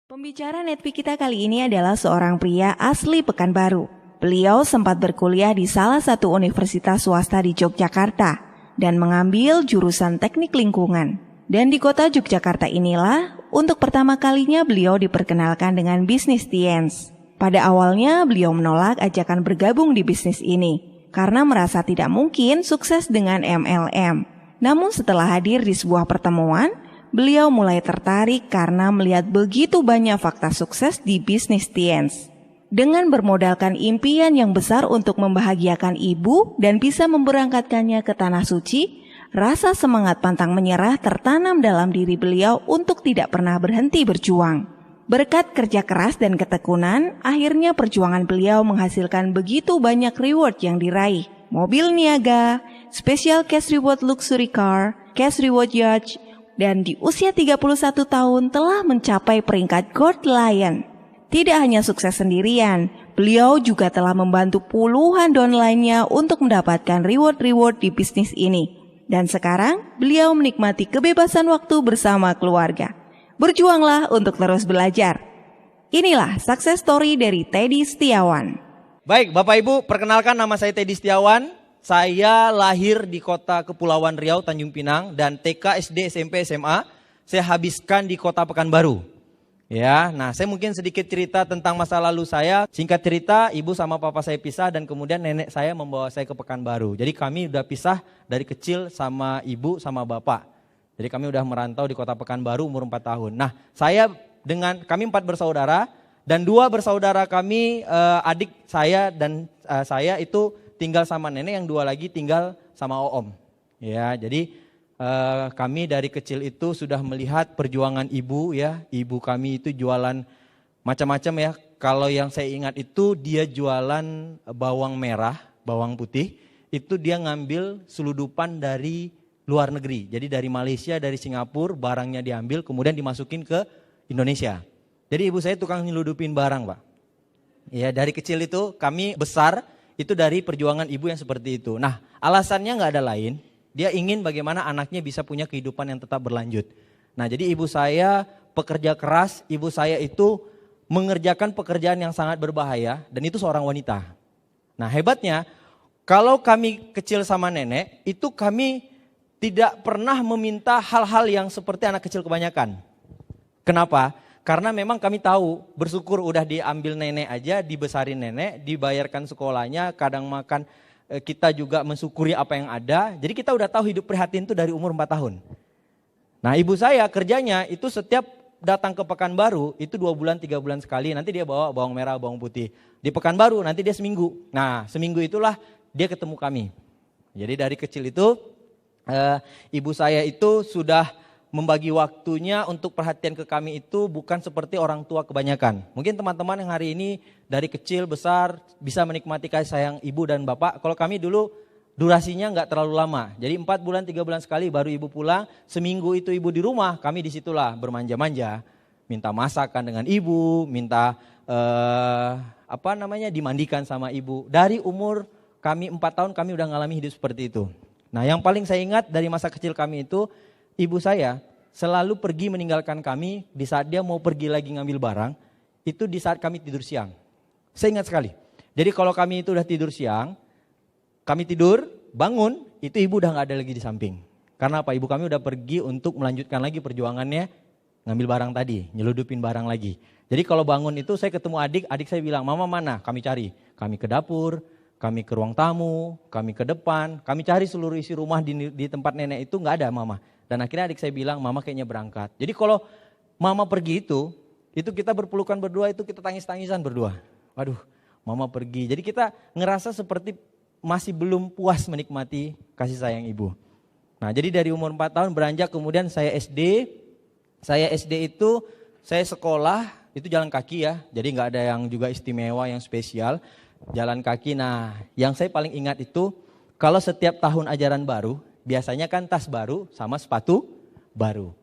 Pembicara Netpeak kita kali ini adalah seorang pria asli Pekanbaru. Beliau sempat berkuliah di salah satu universitas swasta di Yogyakarta dan mengambil jurusan teknik lingkungan. Dan di kota Yogyakarta inilah, untuk pertama kalinya beliau diperkenalkan dengan bisnis Tiens. Pada awalnya beliau menolak ajakan bergabung di bisnis ini, karena merasa tidak mungkin sukses dengan MLM. Namun setelah hadir di sebuah pertemuan, beliau mulai tertarik karena melihat begitu banyak fakta sukses di bisnis Tiens. Dengan bermodalkan impian yang besar untuk membahagiakan ibu dan bisa memberangkatkannya ke Tanah Suci, rasa semangat pantang menyerah tertanam dalam diri beliau untuk tidak pernah berhenti berjuang. Berkat kerja keras dan ketekunan, akhirnya perjuangan beliau menghasilkan begitu banyak reward yang diraih. Mobil niaga, special cash reward luxury car, cash reward yacht, dan di usia 31 tahun telah mencapai peringkat Gold Lion. Tidak hanya sukses sendirian, beliau juga telah membantu puluhan downline-nya untuk mendapatkan reward-reward di bisnis ini. Dan sekarang, beliau menikmati kebebasan waktu bersama keluarga. Berjuanglah untuk terus belajar. Inilah sukses story dari Teddy Setiawan. Baik, Bapak Ibu, perkenalkan nama saya Teddy Setiawan. Saya lahir di kota Kepulauan Riau, Tanjung Pinang, dan TK, SD, SMP, SMA saya habiskan di kota Pekanbaru. Ya, nah saya mungkin sedikit cerita tentang masa lalu saya. Singkat cerita, ibu sama papa saya pisah dan kemudian nenek saya membawa saya ke Pekanbaru. Jadi kami udah pisah dari kecil sama ibu sama bapak. Jadi kami udah merantau di kota Pekanbaru umur 4 tahun. Nah, kami 4 bersaudara dan 2 bersaudara kami, adik saya dan saya itu tinggal sama nenek, yang 2 lagi tinggal sama om. Ya, jadi kami dari kecil itu sudah melihat perjuangan ibu ya. Ibu kami itu jualan macam-macam ya. Kalau yang saya ingat itu dia jualan bawang merah, bawang putih. Itu dia ngambil seludupan dari luar negeri. Jadi dari Malaysia, dari Singapura barangnya diambil kemudian dimasukin ke Indonesia. Jadi ibu saya tukang nyeludupin barang, Pak. Ya, dari kecil itu kami besar itu dari perjuangan ibu yang seperti itu. Nah, alasannya nggak ada lain. Dia ingin bagaimana anaknya bisa punya kehidupan yang tetap berlanjut. Nah, jadi ibu saya pekerja keras, ibu saya itu mengerjakan pekerjaan yang sangat berbahaya dan itu seorang wanita. Nah, hebatnya kalau kami kecil sama nenek, itu kami tidak pernah meminta hal-hal yang seperti anak kecil kebanyakan. Kenapa? Karena memang kami tahu, bersyukur udah diambil nenek aja, dibesarin nenek, dibayarkan sekolahnya, kadang makan. Kita juga mensyukuri apa yang ada. Jadi kita udah tahu hidup prihatin itu dari umur 4 tahun. Nah, ibu saya kerjanya itu setiap datang ke Pekanbaru itu 2 bulan 3 bulan sekali. Nanti dia bawa bawang merah, bawang putih. Di Pekanbaru nanti dia seminggu. Nah, seminggu itulah dia ketemu kami. Jadi dari kecil itu ibu saya itu sudah membagi waktunya untuk perhatian ke kami itu bukan seperti orang tua kebanyakan. Mungkin teman-teman yang hari ini dari kecil besar bisa menikmati kasih sayang ibu dan bapak. Kalau kami dulu durasinya nggak terlalu lama. Jadi 4 bulan 3 bulan sekali baru ibu pulang. Seminggu itu ibu di rumah, kami disitulah bermanja-manja. Minta masakan dengan ibu, minta dimandikan sama ibu. Dari umur kami 4 tahun kami udah ngalami hidup seperti itu. Nah, yang paling saya ingat dari masa kecil kami itu, ibu saya selalu pergi meninggalkan kami di saat dia mau pergi lagi ngambil barang, itu di saat kami tidur siang. Saya ingat sekali. Jadi kalau kami itu udah tidur siang, kami tidur, bangun, itu ibu udah gak ada lagi di samping. Karena apa? Ibu kami udah pergi untuk melanjutkan lagi perjuangannya, ngambil barang tadi, nyeludupin barang lagi. Jadi kalau bangun itu saya ketemu adik saya bilang, mama mana? Kami cari, kami ke dapur, kami ke ruang tamu, kami ke depan, kami cari seluruh isi rumah di tempat nenek itu gak ada mama. Dan akhirnya adik saya bilang, mama kayaknya berangkat. Jadi kalau mama pergi itu kita berpelukan berdua, itu kita tangis-tangisan berdua. Waduh, mama pergi. Jadi kita ngerasa seperti masih belum puas menikmati kasih sayang ibu. Nah, jadi dari umur 4 tahun beranjak kemudian saya SD. Saya SD itu saya sekolah, itu jalan kaki ya. Jadi gak ada yang juga istimewa, yang spesial. Jalan kaki. Nah, yang saya paling ingat itu kalau setiap tahun ajaran baru, biasanya kan tas baru sama sepatu baru.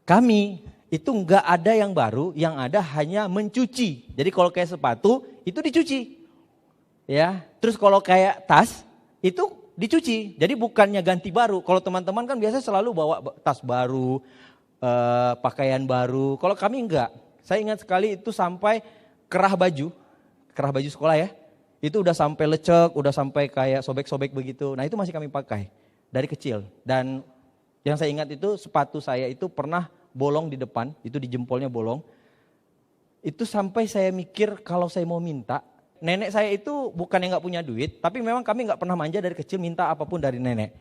Kami itu enggak ada yang baru, yang ada hanya mencuci. Jadi kalau kayak sepatu itu dicuci. Ya, terus kalau kayak tas itu dicuci. Jadi bukannya ganti baru. Kalau teman-teman kan biasanya selalu bawa tas baru, pakaian baru. Kalau kami enggak. Saya ingat sekali itu sampai kerah baju sekolah ya. Itu udah sampai lecek, udah sampai kayak sobek-sobek begitu. Nah itu masih kami pakai dari kecil. Dan yang saya ingat itu sepatu saya itu pernah bolong di depan, itu di jempolnya bolong. Itu sampai saya mikir kalau saya mau minta, nenek saya itu bukan yang gak punya duit, tapi memang kami gak pernah manja dari kecil minta apapun dari nenek.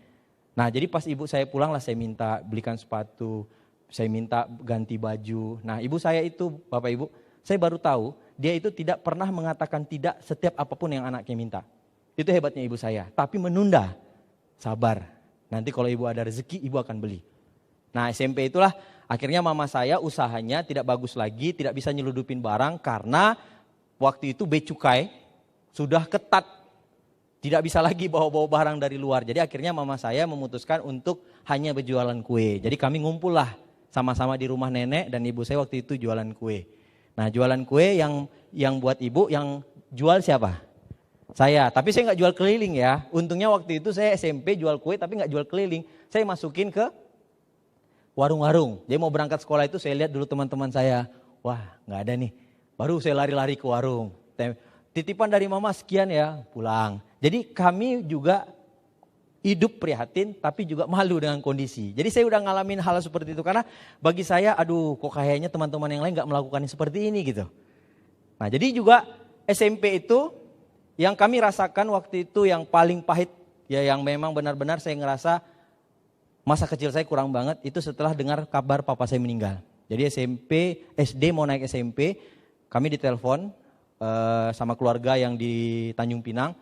Nah jadi pas ibu saya pulang lah saya minta belikan sepatu, saya minta ganti baju. Nah ibu saya itu, Bapak Ibu, saya baru tahu dia itu tidak pernah mengatakan tidak setiap apapun yang anaknya minta. Itu hebatnya ibu saya, tapi menunda, sabar. Nanti kalau ibu ada rezeki, ibu akan beli. Nah SMP itulah akhirnya mama saya usahanya tidak bagus lagi, tidak bisa nyeludupin barang karena waktu itu bea cukai sudah ketat. Tidak bisa lagi bawa-bawa barang dari luar. Jadi akhirnya mama saya memutuskan untuk hanya berjualan kue. Jadi kami ngumpul lah sama-sama di rumah nenek dan ibu saya waktu itu jualan kue. Nah jualan kue yang buat ibu, yang jual siapa? Saya, tapi saya nggak jual keliling ya. Untungnya waktu itu saya SMP jual kue tapi nggak jual keliling. Saya masukin ke warung-warung. Jadi mau berangkat sekolah itu saya lihat dulu teman-teman saya. Wah nggak ada nih. Baru saya lari-lari ke warung. Titipan dari mama sekian ya, pulang. Jadi kami juga hidup prihatin tapi juga malu dengan kondisi. Jadi saya udah ngalamin hal seperti itu karena bagi saya aduh kok kayaknya teman-teman yang lain gak melakukan seperti ini gitu. Nah jadi juga SMP itu yang kami rasakan waktu itu yang paling pahit ya yang memang benar-benar saya ngerasa masa kecil saya kurang banget itu setelah dengar kabar papa saya meninggal. Jadi SD mau naik SMP kami ditelepon sama keluarga yang di Tanjung Pinang.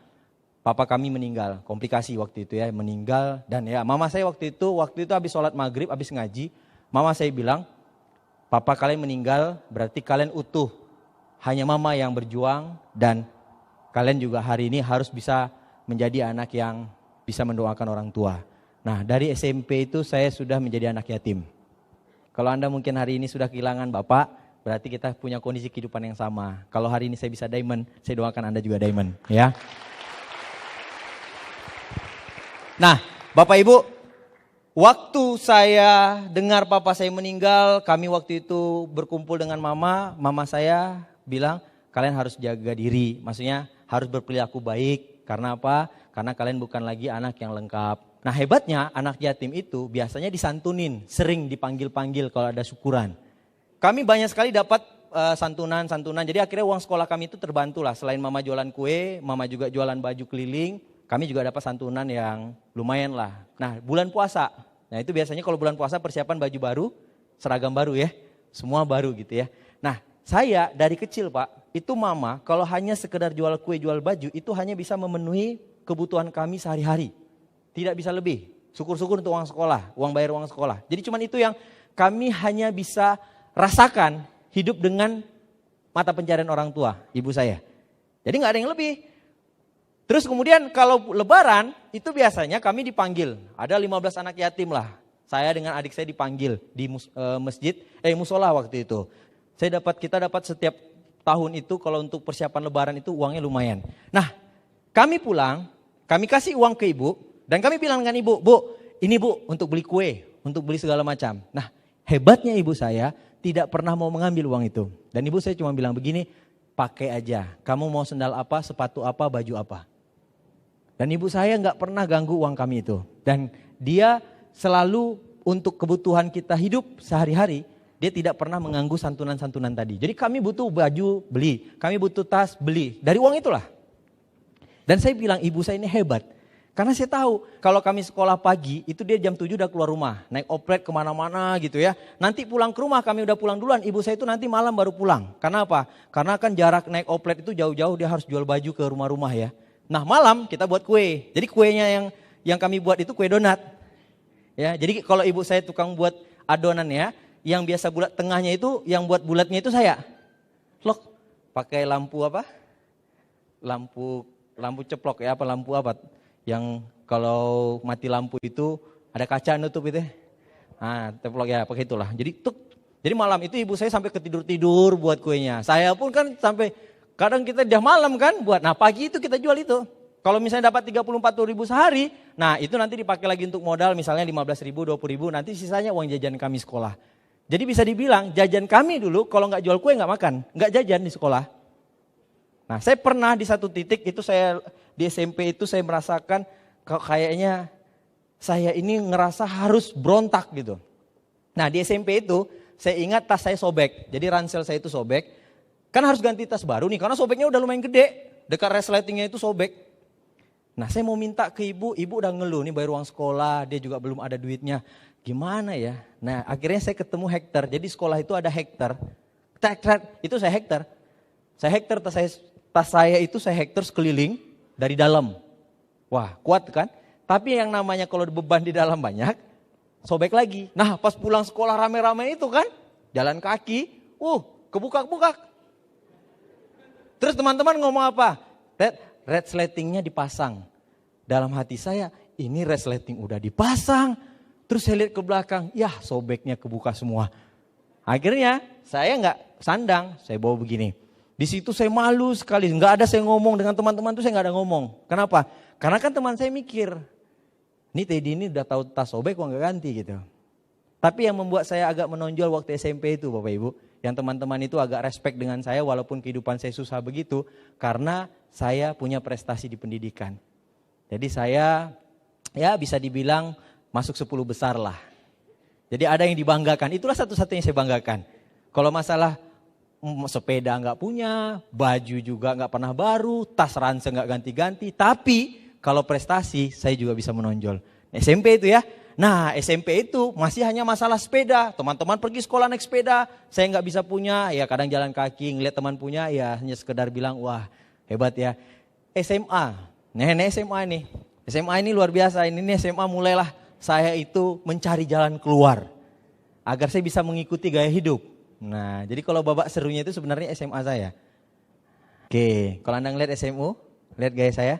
Papa kami meninggal, komplikasi waktu itu ya, meninggal. Dan ya mama saya waktu itu habis sholat maghrib, habis ngaji. Mama saya bilang, papa kalian meninggal berarti kalian utuh. Hanya mama yang berjuang dan kalian juga hari ini harus bisa menjadi anak yang bisa mendoakan orang tua. Nah dari SMP itu saya sudah menjadi anak yatim. Kalau Anda mungkin hari ini sudah kehilangan bapak, berarti kita punya kondisi kehidupan yang sama. Kalau hari ini saya bisa diamond, saya doakan Anda juga diamond ya. Nah, Bapak Ibu, waktu saya dengar papa saya meninggal, kami waktu itu berkumpul dengan mama saya bilang kalian harus jaga diri, maksudnya harus berperilaku baik, karena apa? Karena kalian bukan lagi anak yang lengkap. Nah hebatnya anak yatim itu biasanya disantunin, sering dipanggil-panggil kalau ada syukuran. Kami banyak sekali dapat santunan, jadi akhirnya uang sekolah kami itu terbantu lah, selain mama jualan kue, mama juga jualan baju keliling. Kami juga dapat santunan yang lumayan lah. Nah bulan puasa, nah itu biasanya kalau bulan puasa persiapan baju baru, seragam baru ya. Semua baru gitu ya. Nah saya dari kecil Pak, itu mama kalau hanya sekedar jual kue, jual baju, itu hanya bisa memenuhi kebutuhan kami sehari-hari. Tidak bisa lebih, syukur-syukur untuk uang sekolah, uang bayar uang sekolah. Jadi cuman itu yang kami hanya bisa rasakan hidup dengan mata pencarian orang tua, ibu saya. Jadi gak ada yang lebih. Terus kemudian kalau lebaran itu biasanya kami dipanggil. Ada 15 anak yatim lah. Saya dengan adik saya dipanggil di musola waktu itu. Kita dapat setiap tahun itu kalau untuk persiapan lebaran itu uangnya lumayan. Nah kami pulang, kami kasih uang ke ibu. Dan kami bilang dengan ibu, Bu ini Bu untuk beli kue, untuk beli segala macam. Nah hebatnya ibu saya tidak pernah mau mengambil uang itu. Dan ibu saya cuma bilang begini, pakai aja. Kamu mau sendal apa, sepatu apa, baju apa. Dan ibu saya nggak pernah ganggu uang kami itu. Dan dia selalu untuk kebutuhan kita hidup sehari-hari, dia tidak pernah mengganggu santunan-santunan tadi. Jadi kami butuh baju, beli. Kami butuh tas, beli. Dari uang itulah. Dan saya bilang ibu saya ini hebat. Karena saya tahu kalau kami sekolah pagi, itu dia jam 7 udah keluar rumah. Naik oplet kemana-mana gitu ya. Nanti pulang ke rumah kami udah pulang duluan. Ibu saya itu nanti malam baru pulang. Karena apa? Karena kan jarak naik oplet itu jauh-jauh, dia harus jual baju ke rumah-rumah ya. Nah malam kita buat kue, jadi kuenya yang kami buat itu kue donat. Ya, jadi kalau ibu saya tukang buat adonan ya, yang biasa bulat tengahnya itu, yang buat bulatnya itu saya. Loh, pakai lampu apa? Lampu ceplok ya, lampu apa? Yang kalau mati lampu itu ada kaca nutup itu. Nah, ceplok ya, pakai itulah. Jadi malam itu ibu saya sampai ketidur-tidur buat kuenya. Saya pun kan sampai kadang kita udah malam kan buat, nah pagi itu kita jual itu. Kalau misalnya dapat 30-40 ribu sehari, nah itu nanti dipakai lagi untuk modal misalnya 15 ribu, 20 ribu, nanti sisanya uang jajan kami sekolah. Jadi bisa dibilang jajan kami dulu kalau nggak jual kue nggak makan, nggak jajan di sekolah. Nah saya pernah di satu titik itu saya di SMP itu saya merasakan kayaknya saya ini ngerasa harus berontak gitu. Nah di SMP itu saya ingat tas saya sobek, jadi ransel saya itu sobek. Kan harus ganti tas baru nih karena sobeknya udah lumayan gede, dekat resletingnya itu sobek. Nah saya mau minta ke ibu udah ngeluh nih bayar uang sekolah, dia juga belum ada duitnya. Gimana ya? Nah akhirnya saya ketemu Hektar, jadi sekolah itu ada Hektar. Itu saya Hektar. Saya Hektar tas saya itu saya Hektar sekeliling dari dalam. Wah kuat kan? Tapi yang namanya kalau beban di dalam banyak, sobek lagi. Nah pas pulang sekolah rame-rame itu kan, jalan kaki, kebukak-bukak. Terus teman-teman ngomong apa? Red resletingnya dipasang. Dalam hati saya, ini resleting udah dipasang. Terus saya lihat ke belakang, ya sobeknya kebuka semua. Akhirnya saya nggak sandang, saya bawa begini. Di situ saya malu sekali, nggak ada saya ngomong dengan teman-teman tuh saya nggak ada ngomong. Kenapa? Karena kan teman saya mikir, ini Teddy ini udah tahu tas sobek kok nggak ganti gitu. Tapi yang membuat saya agak menonjol waktu SMP itu Bapak Ibu, yang teman-teman itu agak respect dengan saya walaupun kehidupan saya susah begitu, karena saya punya prestasi di pendidikan. Jadi saya ya bisa dibilang masuk 10 besar lah. Jadi ada yang dibanggakan, itulah satu-satunya yang saya banggakan. Kalau masalah sepeda nggak punya, baju juga nggak pernah baru, tas ransel nggak ganti-ganti, tapi kalau prestasi saya juga bisa menonjol. SMP itu ya. Nah SMP itu masih hanya masalah sepeda. Teman-teman pergi sekolah naik sepeda. Saya nggak bisa punya, ya kadang jalan kaki. Ngeliat teman punya, ya hanya sekedar bilang, wah hebat ya. SMA, nenek SMA nih. SMA ini luar biasa. Ini SMA mulailah saya itu mencari jalan keluar. Agar saya bisa mengikuti gaya hidup. Nah jadi kalau babak serunya itu sebenarnya SMA saya. Oke, kalau Anda ngeliat SMU, lihat gaya saya.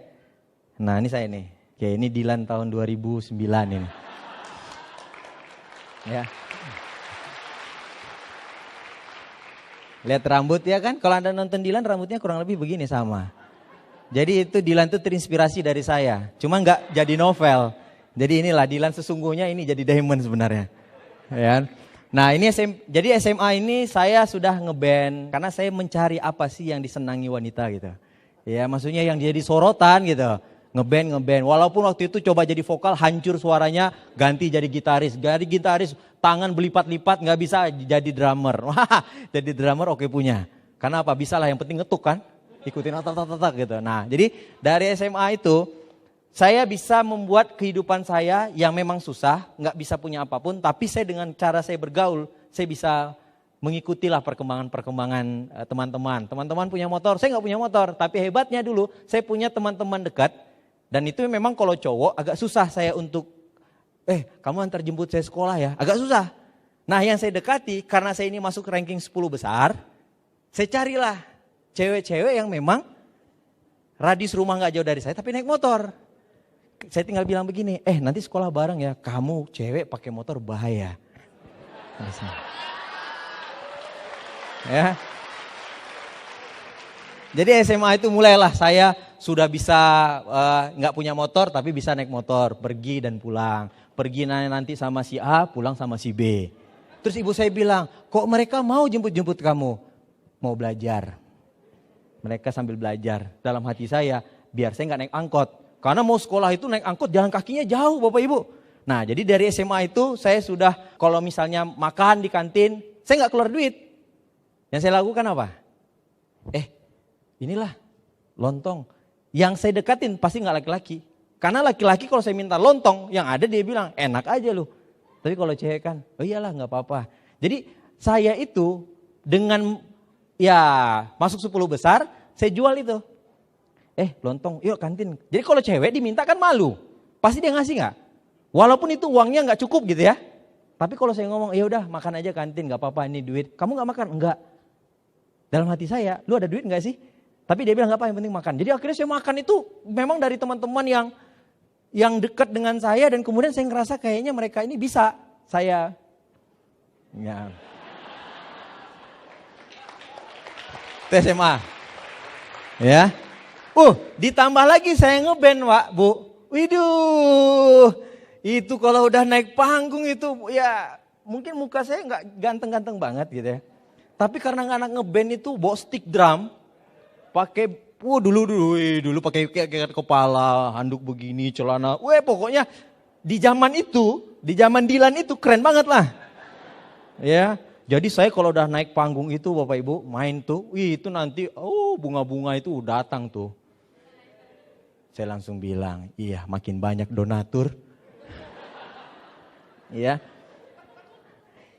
Nah ini saya nih. Oke, ini Dilan tahun 2009 ini. Ya. Lihat rambut ya kan, kalau Anda nonton Dilan rambutnya kurang lebih begini sama. Jadi itu Dilan itu terinspirasi dari saya, cuma nggak jadi novel. Jadi inilah Dilan sesungguhnya ini jadi diamond sebenarnya. Ya. Nah ini jadi SMA ini saya sudah ngeband karena saya mencari apa sih yang disenangi wanita gitu. Ya maksudnya yang jadi sorotan gitu. Ngeband, walaupun waktu itu coba jadi vokal hancur suaranya, ganti jadi gitaris tangan belipat-lipat nggak bisa jadi drummer. Wah, jadi drummer oke punya. Karena apa? Bisa lah yang penting ngetuk kan, ikutin otak gitu. Nah jadi dari SMA itu saya bisa membuat kehidupan saya yang memang susah, nggak bisa punya apapun, tapi saya dengan cara saya bergaul, saya bisa mengikutilah perkembangan teman-teman. Teman-teman punya motor, saya nggak punya motor, tapi hebatnya dulu saya punya teman-teman dekat. Dan itu memang kalau cowok agak susah saya untuk, kamu antar jemput saya sekolah ya, agak susah. Nah yang saya dekati karena saya ini masuk ranking 10 besar, saya carilah cewek-cewek yang memang radius rumah gak jauh dari saya tapi naik motor. Saya tinggal bilang begini, nanti sekolah bareng ya, kamu cewek pakai motor bahaya. Ya. Jadi SMA itu mulailah saya sudah bisa nggak punya motor tapi bisa naik motor, pergi dan pulang. Pergi nanti sama si A, pulang sama si B. Terus ibu saya bilang, kok mereka mau jemput-jemput kamu? Mau belajar. Mereka sambil belajar. Dalam hati saya, biar saya nggak naik angkot. Karena mau sekolah itu naik angkot jalan kakinya jauh Bapak Ibu. Nah jadi dari SMA itu saya sudah kalau misalnya makan di kantin, saya nggak keluar duit. Yang saya lakukan apa? Inilah lontong. Yang saya dekatin pasti nggak laki-laki. Karena laki-laki kalau saya minta lontong, yang ada dia bilang enak aja lu. Tapi kalau cewek kan, oh iyalah nggak apa-apa. Jadi saya itu dengan ya masuk 10 besar, saya jual itu. Lontong, yuk kantin. Jadi kalau cewek diminta kan malu. Pasti dia ngasih nggak? Walaupun itu uangnya nggak cukup gitu ya. Tapi kalau saya ngomong, ya udah makan aja kantin, nggak apa-apa ini duit. Kamu nggak makan? Enggak. Dalam hati saya, lu ada duit nggak sih? Tapi dia bilang nggak apa, yang penting makan. Jadi akhirnya saya makan itu memang dari teman-teman yang dekat dengan saya dan kemudian saya ngerasa kayaknya mereka ini bisa saya. Ya. SMA. Ya. Ditambah lagi saya ngeband, Pak, Bu. Widuh. Itu kalau udah naik panggung itu ya mungkin muka saya nggak ganteng-ganteng banget gitu ya. Tapi karena anak ngeband itu bawa stick drum, pakai, dulu pakai kayak kepala, handuk begini, celana. Pokoknya di zaman Dilan itu keren banget lah. Ya, jadi saya kalau udah naik panggung itu Bapak Ibu main tuh, itu nanti bunga-bunga itu datang tuh. Saya langsung bilang, iya makin banyak donatur. Iya.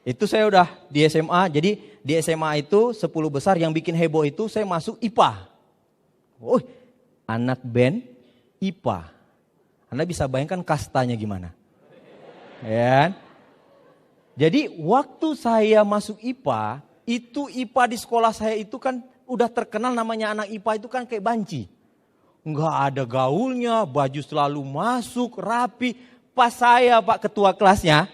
Itu saya udah di SMA, jadi di SMA itu 10 besar yang bikin heboh itu saya masuk IPA. Anak band IPA. Anda bisa bayangkan kastanya gimana? Ya. Jadi waktu saya masuk IPA, itu IPA di sekolah saya itu kan udah terkenal namanya anak IPA itu kan kayak banci. Enggak ada gaulnya, baju selalu masuk, rapi. Pas saya Pak ketua kelasnya,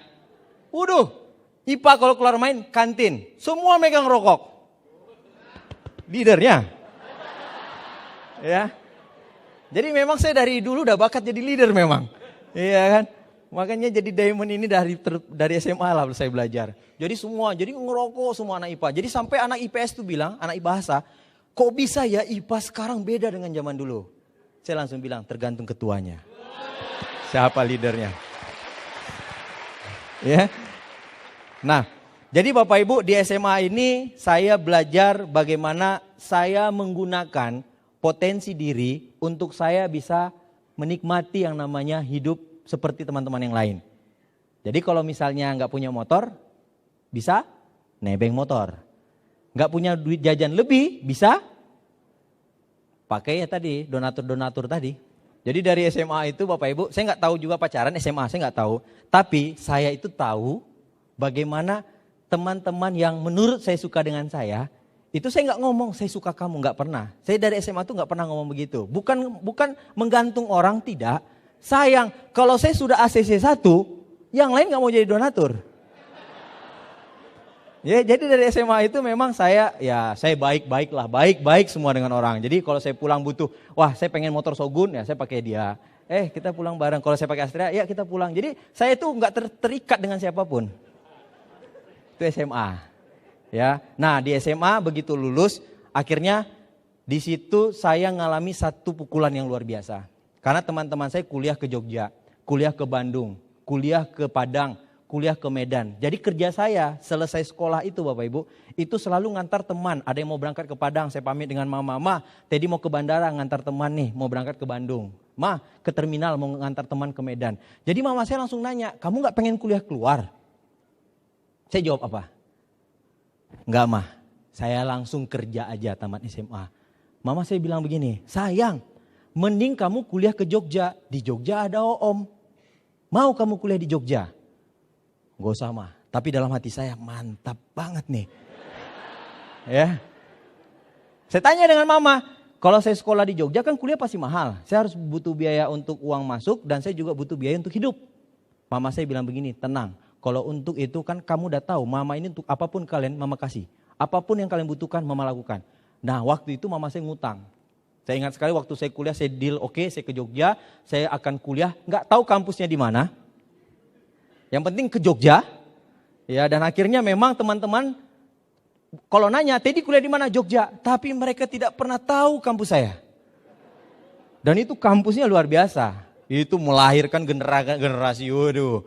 IPA kalau keluar main kantin, semua megang rokok. Leadernya. Ya. Jadi memang saya dari dulu udah bakat jadi leader memang. Iya kan? Makanya jadi diamond ini dari SMA lah saya belajar. Jadi ngerokok semua anak IPA. Jadi sampai anak IPS tuh bilang, anak bahasa, kok bisa ya IPA sekarang beda dengan zaman dulu? Saya langsung bilang, tergantung ketuanya. Siapa leadernya? Ya. Nah, jadi Bapak Ibu di SMA ini saya belajar bagaimana saya menggunakan potensi diri untuk saya bisa menikmati yang namanya hidup seperti teman-teman yang lain. Jadi kalau misalnya nggak punya motor, bisa nebeng motor. Nggak punya duit jajan lebih, bisa pakai ya tadi, donatur-donatur tadi. Jadi dari SMA itu Bapak Ibu, saya nggak tahu juga pacaran SMA, saya nggak tahu. Tapi saya itu tahu bagaimana teman-teman yang menurut saya suka dengan saya, itu saya nggak ngomong saya suka kamu, nggak pernah. Saya dari SMA itu nggak pernah ngomong begitu. Bukan menggantung orang, tidak. Sayang, kalau saya sudah ACC 1, yang lain nggak mau jadi donatur. Ya, jadi dari SMA itu memang saya baik-baik lah, baik-baik semua dengan orang. Jadi kalau saya pulang butuh, saya pengen motor Shogun, ya saya pakai dia. Kita pulang bareng. Kalau saya pakai Astrea, ya kita pulang. Jadi saya itu nggak terikat dengan siapapun. Itu SMA. Ya, nah di SMA begitu lulus, akhirnya di situ saya ngalami satu pukulan yang luar biasa. Karena teman-teman saya kuliah ke Jogja, kuliah ke Bandung, kuliah ke Padang, kuliah ke Medan. Jadi kerja saya selesai sekolah itu Bapak Ibu, itu selalu ngantar teman. Ada yang mau berangkat ke Padang, saya pamit dengan mama, Teddy mau ke bandara ngantar teman nih, mau berangkat ke Bandung. Ke terminal mau ngantar teman ke Medan. Jadi mama saya langsung nanya, kamu gak pengen kuliah keluar? Saya jawab apa? Enggak saya langsung kerja aja tamat SMA. Mama saya bilang begini, sayang, mending kamu kuliah ke Jogja. Di Jogja ada Om. Mau kamu kuliah di Jogja? Gak usah tapi dalam hati saya mantap banget nih. Ya. Saya tanya dengan mama, kalau saya sekolah di Jogja kan kuliah pasti mahal. Saya harus butuh biaya untuk uang masuk dan saya juga butuh biaya untuk hidup. Mama saya bilang begini, tenang. Kalau untuk itu kan kamu udah tahu, mama ini untuk apapun kalian mama kasih. Apapun yang kalian butuhkan mama lakukan. Nah waktu itu mama saya ngutang. Saya ingat sekali waktu saya kuliah saya deal saya ke Jogja, saya akan kuliah, nggak tahu kampusnya di mana. Yang penting ke Jogja. Ya, dan akhirnya memang teman-teman kalau nanya, Teddy kuliah di mana? Jogja. Tapi mereka tidak pernah tahu kampus saya. Dan itu kampusnya luar biasa. Itu melahirkan generasi, waduh.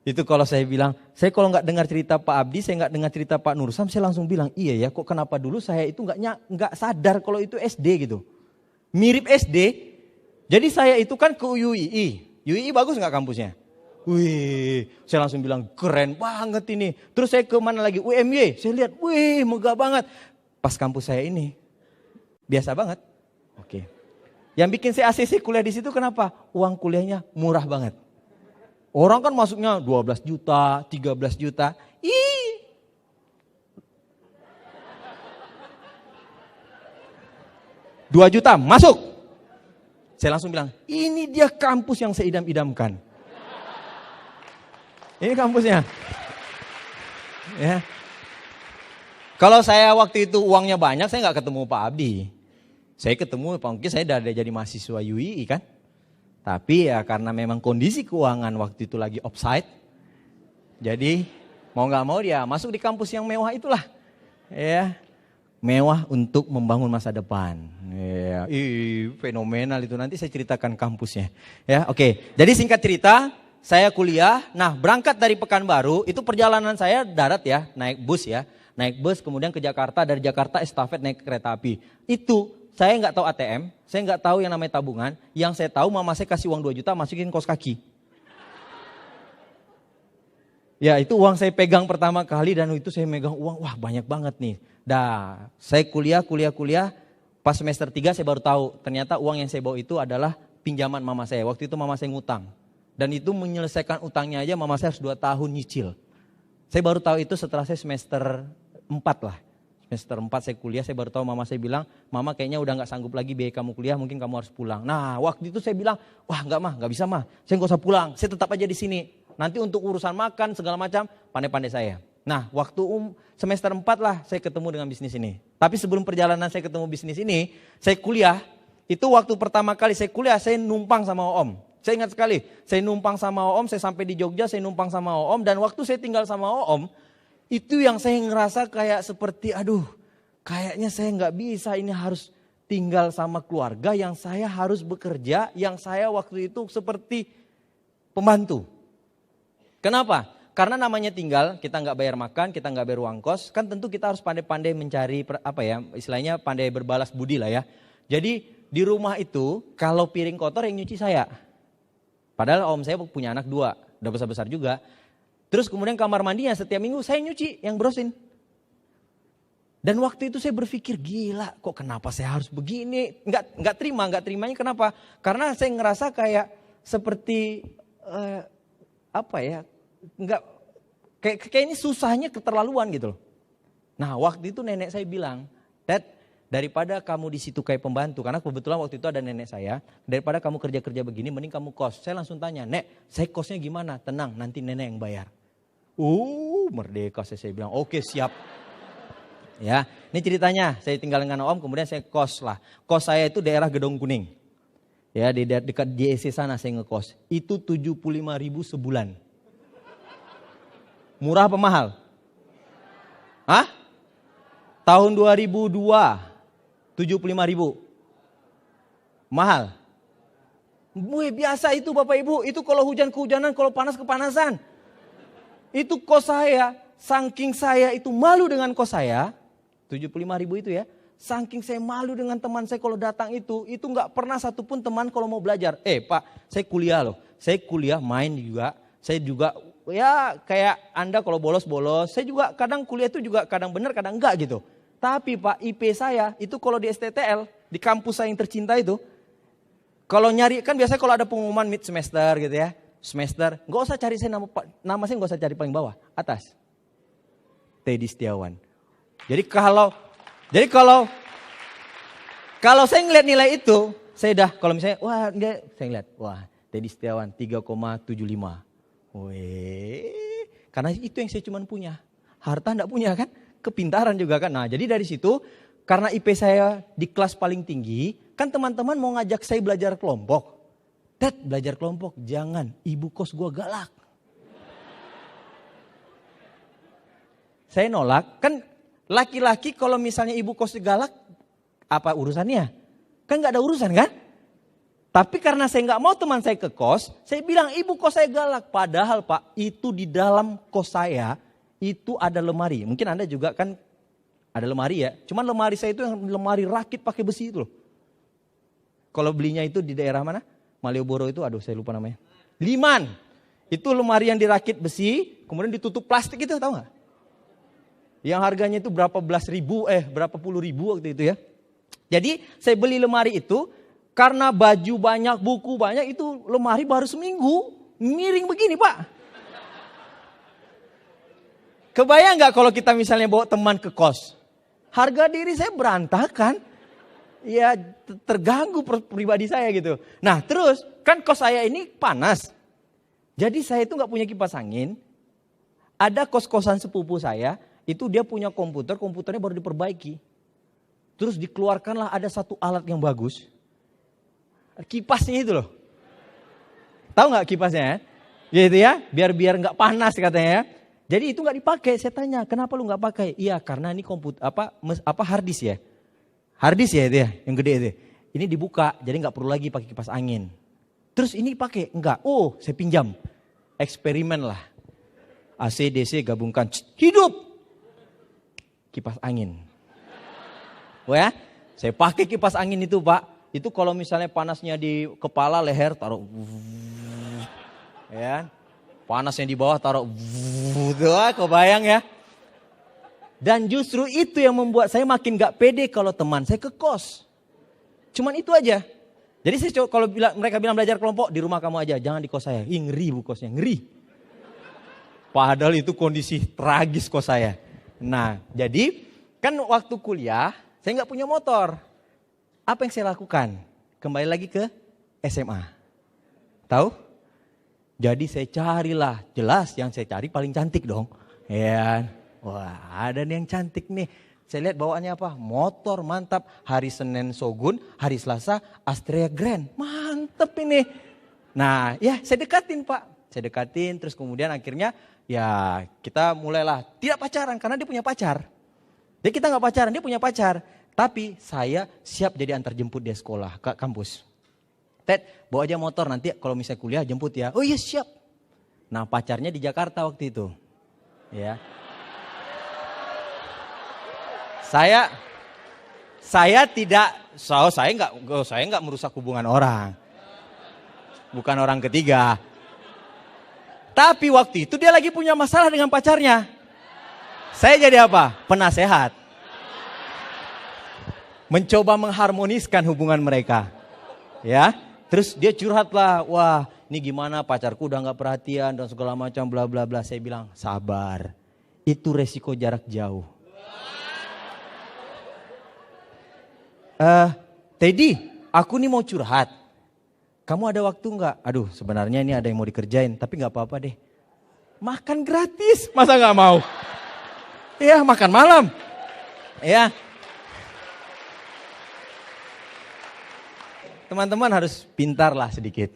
Itu kalau saya bilang, saya kalau nggak dengar cerita Pak Abdi, saya nggak dengar cerita Pak Nursam, saya langsung bilang, iya ya, kok kenapa dulu saya itu nggak sadar kalau itu SD gitu. Mirip SD. Jadi saya itu kan ke UII. UII bagus nggak kampusnya? Wih, saya langsung bilang keren banget ini. Terus saya ke mana lagi? UMY. Saya lihat, wih, megah banget. Pas kampus saya ini biasa banget. Oke. Yang bikin saya ACC kuliah di situ kenapa? Uang kuliahnya murah banget. Orang kan masuknya 12 juta, 13 juta. 2 juta masuk. Saya langsung bilang, ini dia kampus yang saya idam-idamkan. Ini kampusnya. Ya. Kalau saya waktu itu uangnya banyak, saya nggak ketemu Pak Abdi. Saya ketemu, mungkin saya udah jadi mahasiswa UII kan. Tapi ya karena memang kondisi keuangan waktu itu lagi offside. Jadi Mau nggak mau dia masuk di kampus yang mewah itulah. Ya, mewah untuk membangun masa depan. Ya, fenomenal itu, nanti saya ceritakan kampusnya. Ya, oke. Jadi singkat cerita, saya kuliah. Nah, berangkat dari Pekanbaru, itu perjalanan saya darat ya, naik bus ya. Naik bus kemudian ke Jakarta, dari Jakarta estafet naik kereta api. Itu saya nggak tahu ATM, saya nggak tahu yang namanya tabungan. Yang saya tahu mama saya kasih uang 2 juta masukin kaos kaki. Ya, itu uang saya pegang pertama kali, dan itu saya megang uang, wah banyak banget nih. Dah, saya kuliah, pas semester 3 saya baru tahu, ternyata uang yang saya bawa itu adalah pinjaman mama saya. Waktu itu mama saya ngutang. Dan itu menyelesaikan utangnya aja mama saya harus 2 tahun nyicil. Saya baru tahu itu setelah saya semester 4 lah. Semester 4 saya kuliah, saya baru tahu mama saya bilang, mama kayaknya udah gak sanggup lagi biaya kamu kuliah, mungkin kamu harus pulang. Nah, waktu itu saya bilang, wah gak bisa mah, saya gak usah pulang, saya tetap aja di sini. Nanti untuk urusan makan segala macam pandai-pandai saya. Nah, waktu semester 4 lah saya ketemu dengan bisnis ini. Tapi sebelum perjalanan saya ketemu bisnis ini, saya kuliah. Itu waktu pertama kali saya kuliah, saya numpang sama Om. Saya ingat sekali, saya numpang sama Om, saya sampai di Jogja, saya numpang sama Om. Dan waktu saya tinggal sama Om, itu yang saya ngerasa kayak seperti, aduh kayaknya saya gak bisa, ini harus tinggal sama keluarga yang saya harus bekerja, yang saya waktu itu seperti pembantu. Kenapa? Karena namanya tinggal, kita nggak bayar makan, kita nggak bayar uang kos, kan tentu kita harus pandai-pandai mencari istilahnya pandai berbalas budi lah ya. Jadi di rumah itu kalau piring kotor yang nyuci saya. Padahal om saya punya anak 2, udah besar-besar juga. Terus kemudian kamar mandinya setiap minggu saya nyuci, yang berosin. Dan waktu itu saya berpikir, gila kok kenapa saya harus begini? Nggak terimanya kenapa? Karena saya ngerasa kayak seperti kayak ini susahnya keterlaluan gitu loh. Nah, waktu itu nenek saya bilang, Dad, daripada kamu di situ kayak pembantu, karena kebetulan waktu itu ada nenek saya, daripada kamu kerja begini, mending kamu kos. Saya langsung tanya, Nek, saya kosnya gimana? Tenang, nanti nenek yang bayar. Merdeka saya bilang, oke siap. Ya, ini ceritanya, saya tinggal dengan Om, kemudian saya kos lah. Kos saya itu daerah Gedong Kuning. Ya, di dekat JSC sana saya ngekos. Itu 75.000 sebulan. Murah apa mahal? Hah? Tahun 2002, 75.000. Mahal? Biasa itu Bapak Ibu, itu kalau hujan kehujanan, kalau panas kepanasan. Itu kos saya, saking saya itu malu dengan kos saya, 75.000 itu ya. Saking saya malu dengan teman saya kalau datang itu gak pernah satupun teman kalau mau belajar. Pak, saya kuliah loh, saya kuliah main juga, saya juga ya kayak Anda kalau bolos-bolos, saya juga kadang kuliah itu juga kadang benar kadang enggak gitu. Tapi Pak, IP saya itu kalau di STTL, di kampus saya yang tercinta itu, kalau nyari kan biasanya kalau ada pengumuman mid semester gitu ya, semester, gak usah cari saya nama saya gak usah cari paling bawah, atas. Teddy Setiawan. Jadi kalau saya ngeliat nilai itu, saya dah kalau misalnya saya ngeliat, Teddy Setiawan 3,75. Karena itu yang saya cuma punya. Harta enggak punya kan, kepintaran juga kan. Nah, jadi dari situ karena IP saya di kelas paling tinggi, kan teman-teman mau ngajak saya belajar kelompok. Dad, belajar kelompok, jangan, ibu kos gua galak. Saya nolak, kan laki-laki kalau misalnya ibu kos galak, apa urusannya? Kan gak ada urusan kan? Tapi karena saya gak mau teman saya ke kos, saya bilang ibu kos saya galak. Padahal Pak, itu di dalam kos saya, itu ada lemari. Mungkin Anda juga kan ada lemari ya. Cuman lemari saya itu yang lemari rakit pakai besi itu loh. Kalau belinya itu di daerah mana? Malioboro itu, saya lupa namanya. Liman. Itu lemari yang dirakit besi, kemudian ditutup plastik itu, tahu gak? Yang harganya itu berapa puluh ribu waktu itu ya. Jadi saya beli lemari itu karena baju banyak, buku banyak, itu lemari baru seminggu miring begini Pak. Kebayang gak kalau kita misalnya bawa teman ke kos? Harga diri saya berantakan. Ya terganggu pribadi saya gitu. Nah terus kan kos saya ini panas. Jadi saya itu gak punya kipas angin. Ada kos-kosan sepupu saya. Itu dia punya komputernya baru diperbaiki. Terus dikeluarkanlah ada satu alat yang bagus. Kipasnya itu loh. Tahu gak kipasnya ya? Ya itu ya, biar gak panas katanya ya. Jadi itu nggak dipakai. Saya tanya, kenapa lu nggak pakai? Iya, karena ini komputer hard disk ya. Hard disk ya itu ya, yang gede itu. Ini dibuka, jadi nggak perlu lagi pakai kipas angin. Terus ini pakai? Enggak. Oh, saya pinjam. Eksperimen lah. AC, DC gabungkan. Hidup. Kipas angin. Oh ya, saya pakai kipas angin itu Pak. Itu kalau misalnya panasnya di kepala, leher, taruh. Ya, panasnya di bawah, taruh. Kebayang ya. Dan justru itu yang membuat saya makin gak pede kalau teman saya ke kos. Cuman itu aja. Jadi saya kalau mereka bilang belajar kelompok, di rumah kamu aja, jangan di kos saya. Ih, ngeri bu kosnya, ngeri. Padahal itu kondisi tragis kos saya. Nah, jadi kan waktu kuliah saya nggak punya motor. Apa yang saya lakukan? Kembali lagi ke SMA. Tahu? Jadi saya carilah, jelas yang saya cari paling cantik dong. Ya, wah ada nih yang cantik nih. Saya lihat bawaannya apa? Motor mantap. Hari Senin Shogun, hari Selasa Astrea Grand. Mantap ini. Nah ya saya dekatin Pak. Saya dekatin terus kemudian akhirnya ya kita mulailah tidak pacaran karena dia punya pacar. Jadi kita nggak pacaran, dia punya pacar. Tapi saya siap jadi antar jemput dia sekolah ke kampus. Ted, bawa aja motor nanti kalau misalnya kuliah jemput ya. Oh iya siap. Nah pacarnya di Jakarta waktu itu. Ya. Saya nggak merusak hubungan orang. Bukan orang ketiga. Tapi waktu itu dia lagi punya masalah dengan pacarnya. Saya jadi apa? Penasehat. Mencoba mengharmoniskan hubungan mereka. Ya, terus dia curhat lah. Wah, ini gimana pacarku udah gak perhatian dan segala macam bla bla bla. Saya bilang, sabar. Itu resiko jarak jauh. Teddy, aku nih mau curhat. Kamu ada waktu gak? Aduh, sebenarnya ini ada yang mau dikerjain, tapi gak apa-apa deh. Makan gratis, masa gak mau? Ya, makan malam. Ya. Teman-teman harus pintar lah sedikit.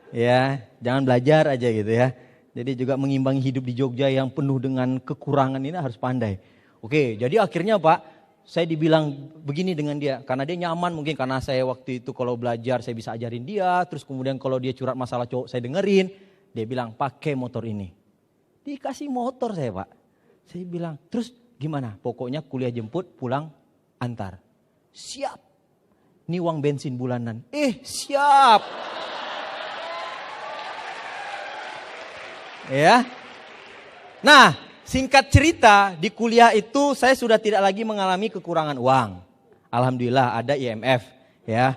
Ya, jangan belajar aja gitu ya. Jadi juga mengimbangi hidup di Jogja yang penuh dengan kekurangan ini harus pandai. Oke, jadi akhirnya Pak, saya dibilang begini dengan dia. Karena dia nyaman mungkin karena saya waktu itu kalau belajar saya bisa ajarin dia. Terus kemudian kalau dia curhat masalah cowok saya dengerin. Dia bilang pakai motor ini. Dikasih motor saya Pak. Saya bilang terus gimana? Pokoknya kuliah jemput pulang antar. Siap. Ini uang bensin bulanan. Siap. Ya. Nah, singkat cerita di kuliah itu saya sudah tidak lagi mengalami kekurangan uang. Alhamdulillah ada IMF. Ya.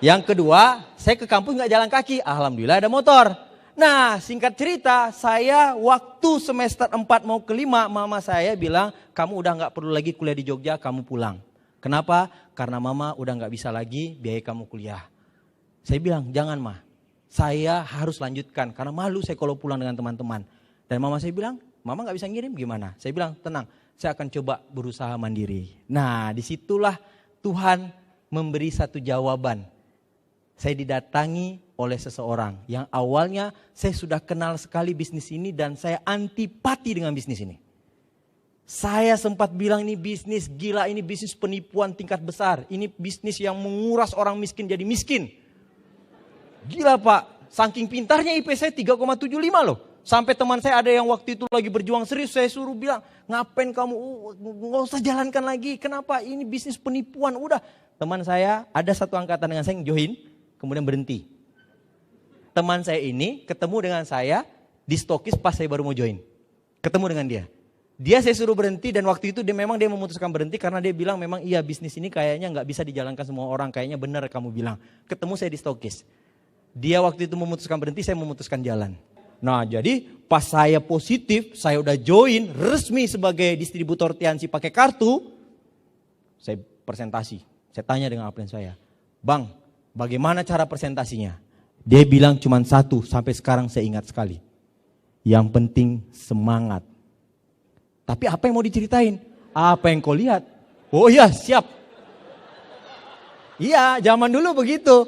Yang kedua, saya ke kampus nggak jalan kaki. Alhamdulillah ada motor. Nah, singkat cerita, saya waktu semester 4 mau ke 5, mama saya bilang, kamu udah nggak perlu lagi kuliah di Jogja, kamu pulang. Kenapa? Karena mama udah gak bisa lagi biaya kamu kuliah. Saya bilang jangan mah, saya harus lanjutkan karena malu saya kalau pulang dengan teman-teman. Dan mama saya bilang, mama gak bisa ngirim gimana? Saya bilang tenang, saya akan coba berusaha mandiri. Nah disitulah Tuhan memberi satu jawaban. Saya didatangi oleh seseorang yang awalnya saya sudah kenal sekali bisnis ini dan saya antipati dengan bisnis ini. Saya sempat bilang ini bisnis gila, ini bisnis penipuan tingkat besar. Ini bisnis yang menguras orang miskin jadi miskin. Gila Pak, saking pintarnya IP saya 3,75 loh. Sampai teman saya ada yang waktu itu lagi berjuang serius, saya suruh bilang, ngapain kamu, gak usah jalankan lagi. Kenapa? Ini bisnis penipuan, udah. Teman saya ada satu angkatan dengan saya yang join, kemudian berhenti. Teman saya ini ketemu dengan saya di Stokis pas saya baru mau join. Ketemu dengan dia. Dia saya suruh berhenti dan waktu itu dia memutuskan berhenti karena dia bilang memang iya bisnis ini kayaknya nggak bisa dijalankan semua orang, kayaknya benar kamu bilang. Ketemu saya di Stokis. Dia waktu itu memutuskan berhenti, saya memutuskan jalan. Nah jadi pas saya positif, saya udah join resmi sebagai distributor Tiansi pakai kartu, saya presentasi. Saya tanya dengan upline saya, Bang bagaimana cara presentasinya? Dia bilang cuma satu, sampai sekarang saya ingat sekali. Yang penting semangat. Tapi apa yang mau diceritain? Apa yang kau lihat? Oh iya siap. Iya zaman dulu begitu.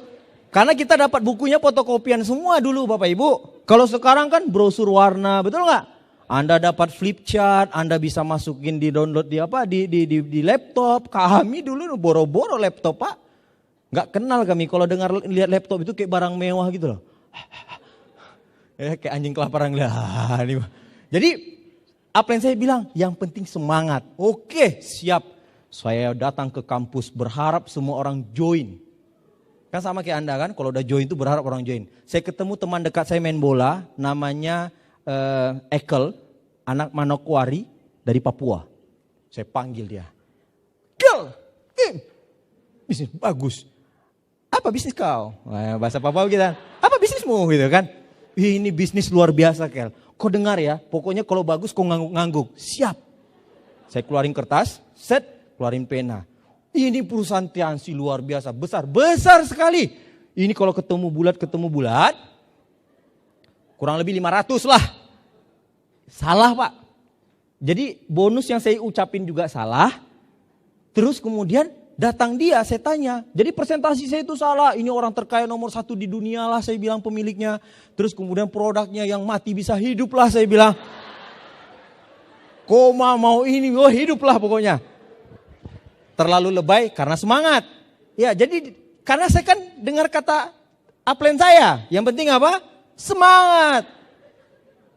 Karena kita dapat bukunya fotokopian semua dulu Bapak Ibu. Kalau sekarang kan brosur warna, betul nggak? Anda dapat flip chart, Anda bisa masukin di download di laptop. Kami dulu boro-boro laptop Pak. Nggak kenal kami kalau dengar lihat laptop itu kayak barang mewah gitu loh. Kayak anjing kelaparan. Jadi apa yang saya bilang? Yang penting semangat. Oke, siap. Saya datang ke kampus berharap semua orang join. Kan sama kayak Anda kan, kalau udah join itu berharap orang join. Saya ketemu teman dekat saya main bola, namanya Ekel, anak Manokwari dari Papua. Saya panggil dia. Kel, bisnis bagus. Apa bisnis kau? Bahasa Papua kita. Apa bisnismu gitu kan? Ini bisnis luar biasa Kel. Kau dengar ya, pokoknya kalau bagus kau ngangguk. Siap. Saya keluarin kertas, keluarin pena. Ini perusahaan Tiansi luar biasa, besar sekali. Ini kalau ketemu bulat, kurang lebih 500 lah. Salah Pak. Jadi bonus yang saya ucapin juga salah. Terus kemudian datang dia, saya tanya. Jadi presentasi saya itu salah. Ini orang terkaya nomor 1 di dunia lah saya bilang pemiliknya. Terus kemudian produknya yang mati bisa hidup lah saya bilang. Koma mau ini, hidup lah pokoknya. Terlalu lebay karena semangat. Ya jadi karena saya kan dengar kata upline saya. Yang penting apa? Semangat.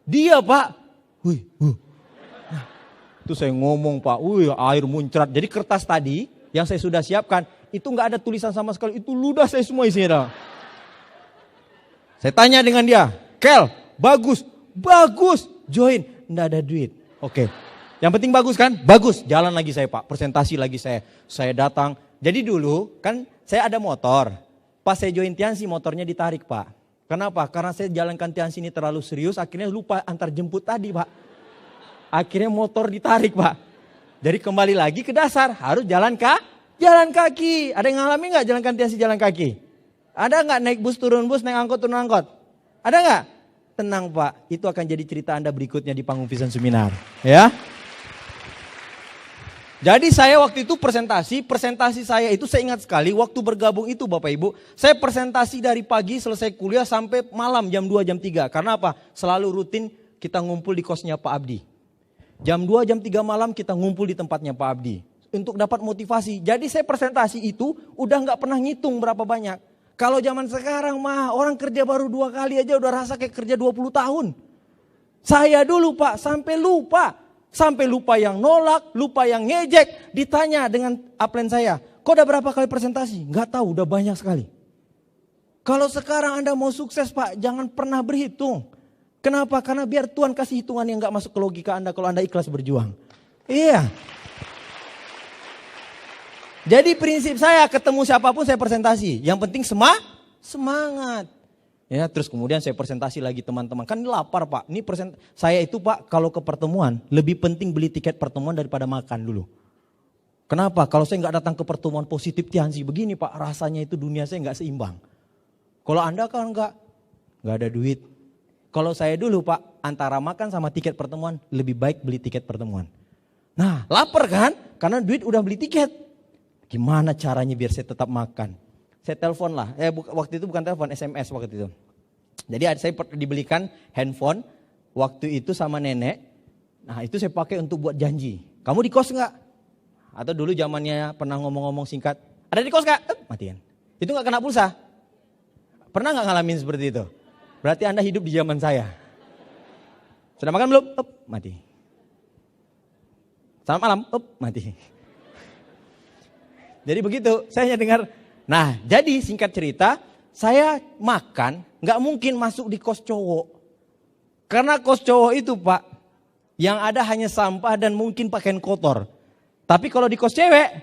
Dia Pak. Nah, itu saya ngomong Pak. Air muncrat. Jadi kertas tadi yang saya sudah siapkan. Itu gak ada tulisan sama sekali. Itu ludah saya semua isinya. Saya tanya dengan dia. Kel, bagus. Join. Nggak ada duit. Oke. Yang penting bagus kan? Bagus. Jalan lagi saya Pak. Presentasi lagi saya. Saya datang. Jadi dulu kan saya ada motor. Pas saya join Tiansi motornya ditarik Pak. Kenapa? Karena saya jalankan Tiansi ini terlalu serius. Akhirnya lupa antar jemput tadi Pak. Akhirnya motor ditarik Pak. Jadi kembali lagi ke dasar. Harus jalan kaki. Ada yang ngalamin gak jalankan Tiansi jalan kaki? Ada gak naik bus turun bus, naik angkot turun angkot? Ada gak? Tenang Pak. Itu akan jadi cerita Anda berikutnya di panggung Vision Seminar. Ya. Jadi saya waktu itu presentasi saya itu saya ingat sekali waktu bergabung itu Bapak Ibu. Saya presentasi dari pagi selesai kuliah sampai malam jam 2 jam 3. Karena apa? Selalu rutin kita ngumpul di kosnya Pak Abdi. Jam 2 jam 3 malam kita ngumpul di tempatnya Pak Abdi. Untuk dapat motivasi. Jadi saya presentasi itu udah gak pernah ngitung berapa banyak. Kalau zaman sekarang mah orang kerja baru 2 kali aja udah rasa kayak kerja 20 tahun. Saya dulu Pak sampai lupa. Sampai lupa yang nolak, lupa yang ngejek. Ditanya dengan upline saya, kok udah berapa kali presentasi? Gak tahu, udah banyak sekali. Kalau sekarang Anda mau sukses Pak, jangan pernah berhitung. Kenapa? Karena biar Tuhan kasih hitungan yang gak masuk ke logika Anda kalau Anda ikhlas berjuang. Iya. Jadi prinsip saya ketemu siapapun saya presentasi. Yang penting semangat. Ya, terus kemudian saya presentasi lagi teman-teman. Kan lapar Pak. Ini saya itu Pak kalau ke pertemuan lebih penting beli tiket pertemuan daripada makan dulu. Kenapa? Kalau saya nggak datang ke pertemuan positif Tiansi begini Pak, rasanya itu dunia saya nggak seimbang. Kalau Anda kan nggak ada duit. Kalau saya dulu Pak, antara makan sama tiket pertemuan lebih baik beli tiket pertemuan. Nah, lapar kan? Karena duit udah beli tiket. Gimana caranya biar saya tetap makan? Saya telepon lah, waktu itu bukan telepon, SMS waktu itu. Jadi saya dibelikan handphone waktu itu sama nenek. Nah itu saya pakai untuk buat janji. Kamu di kos nggak? Atau dulu zamannya pernah ngomong-ngomong singkat. Ada di kos nggak? Matiin. Itu nggak kena pulsa. Pernah nggak ngalamin seperti itu? Berarti Anda hidup di zaman saya. Sudah makan belum? Mati. Selamat malam. Mati. Jadi begitu, saya hanya dengar. Nah, jadi singkat cerita, saya makan nggak mungkin masuk di kos cowok. Karena kos cowok itu Pak, yang ada hanya sampah dan mungkin pakaian kotor. Tapi kalau di kos cewek,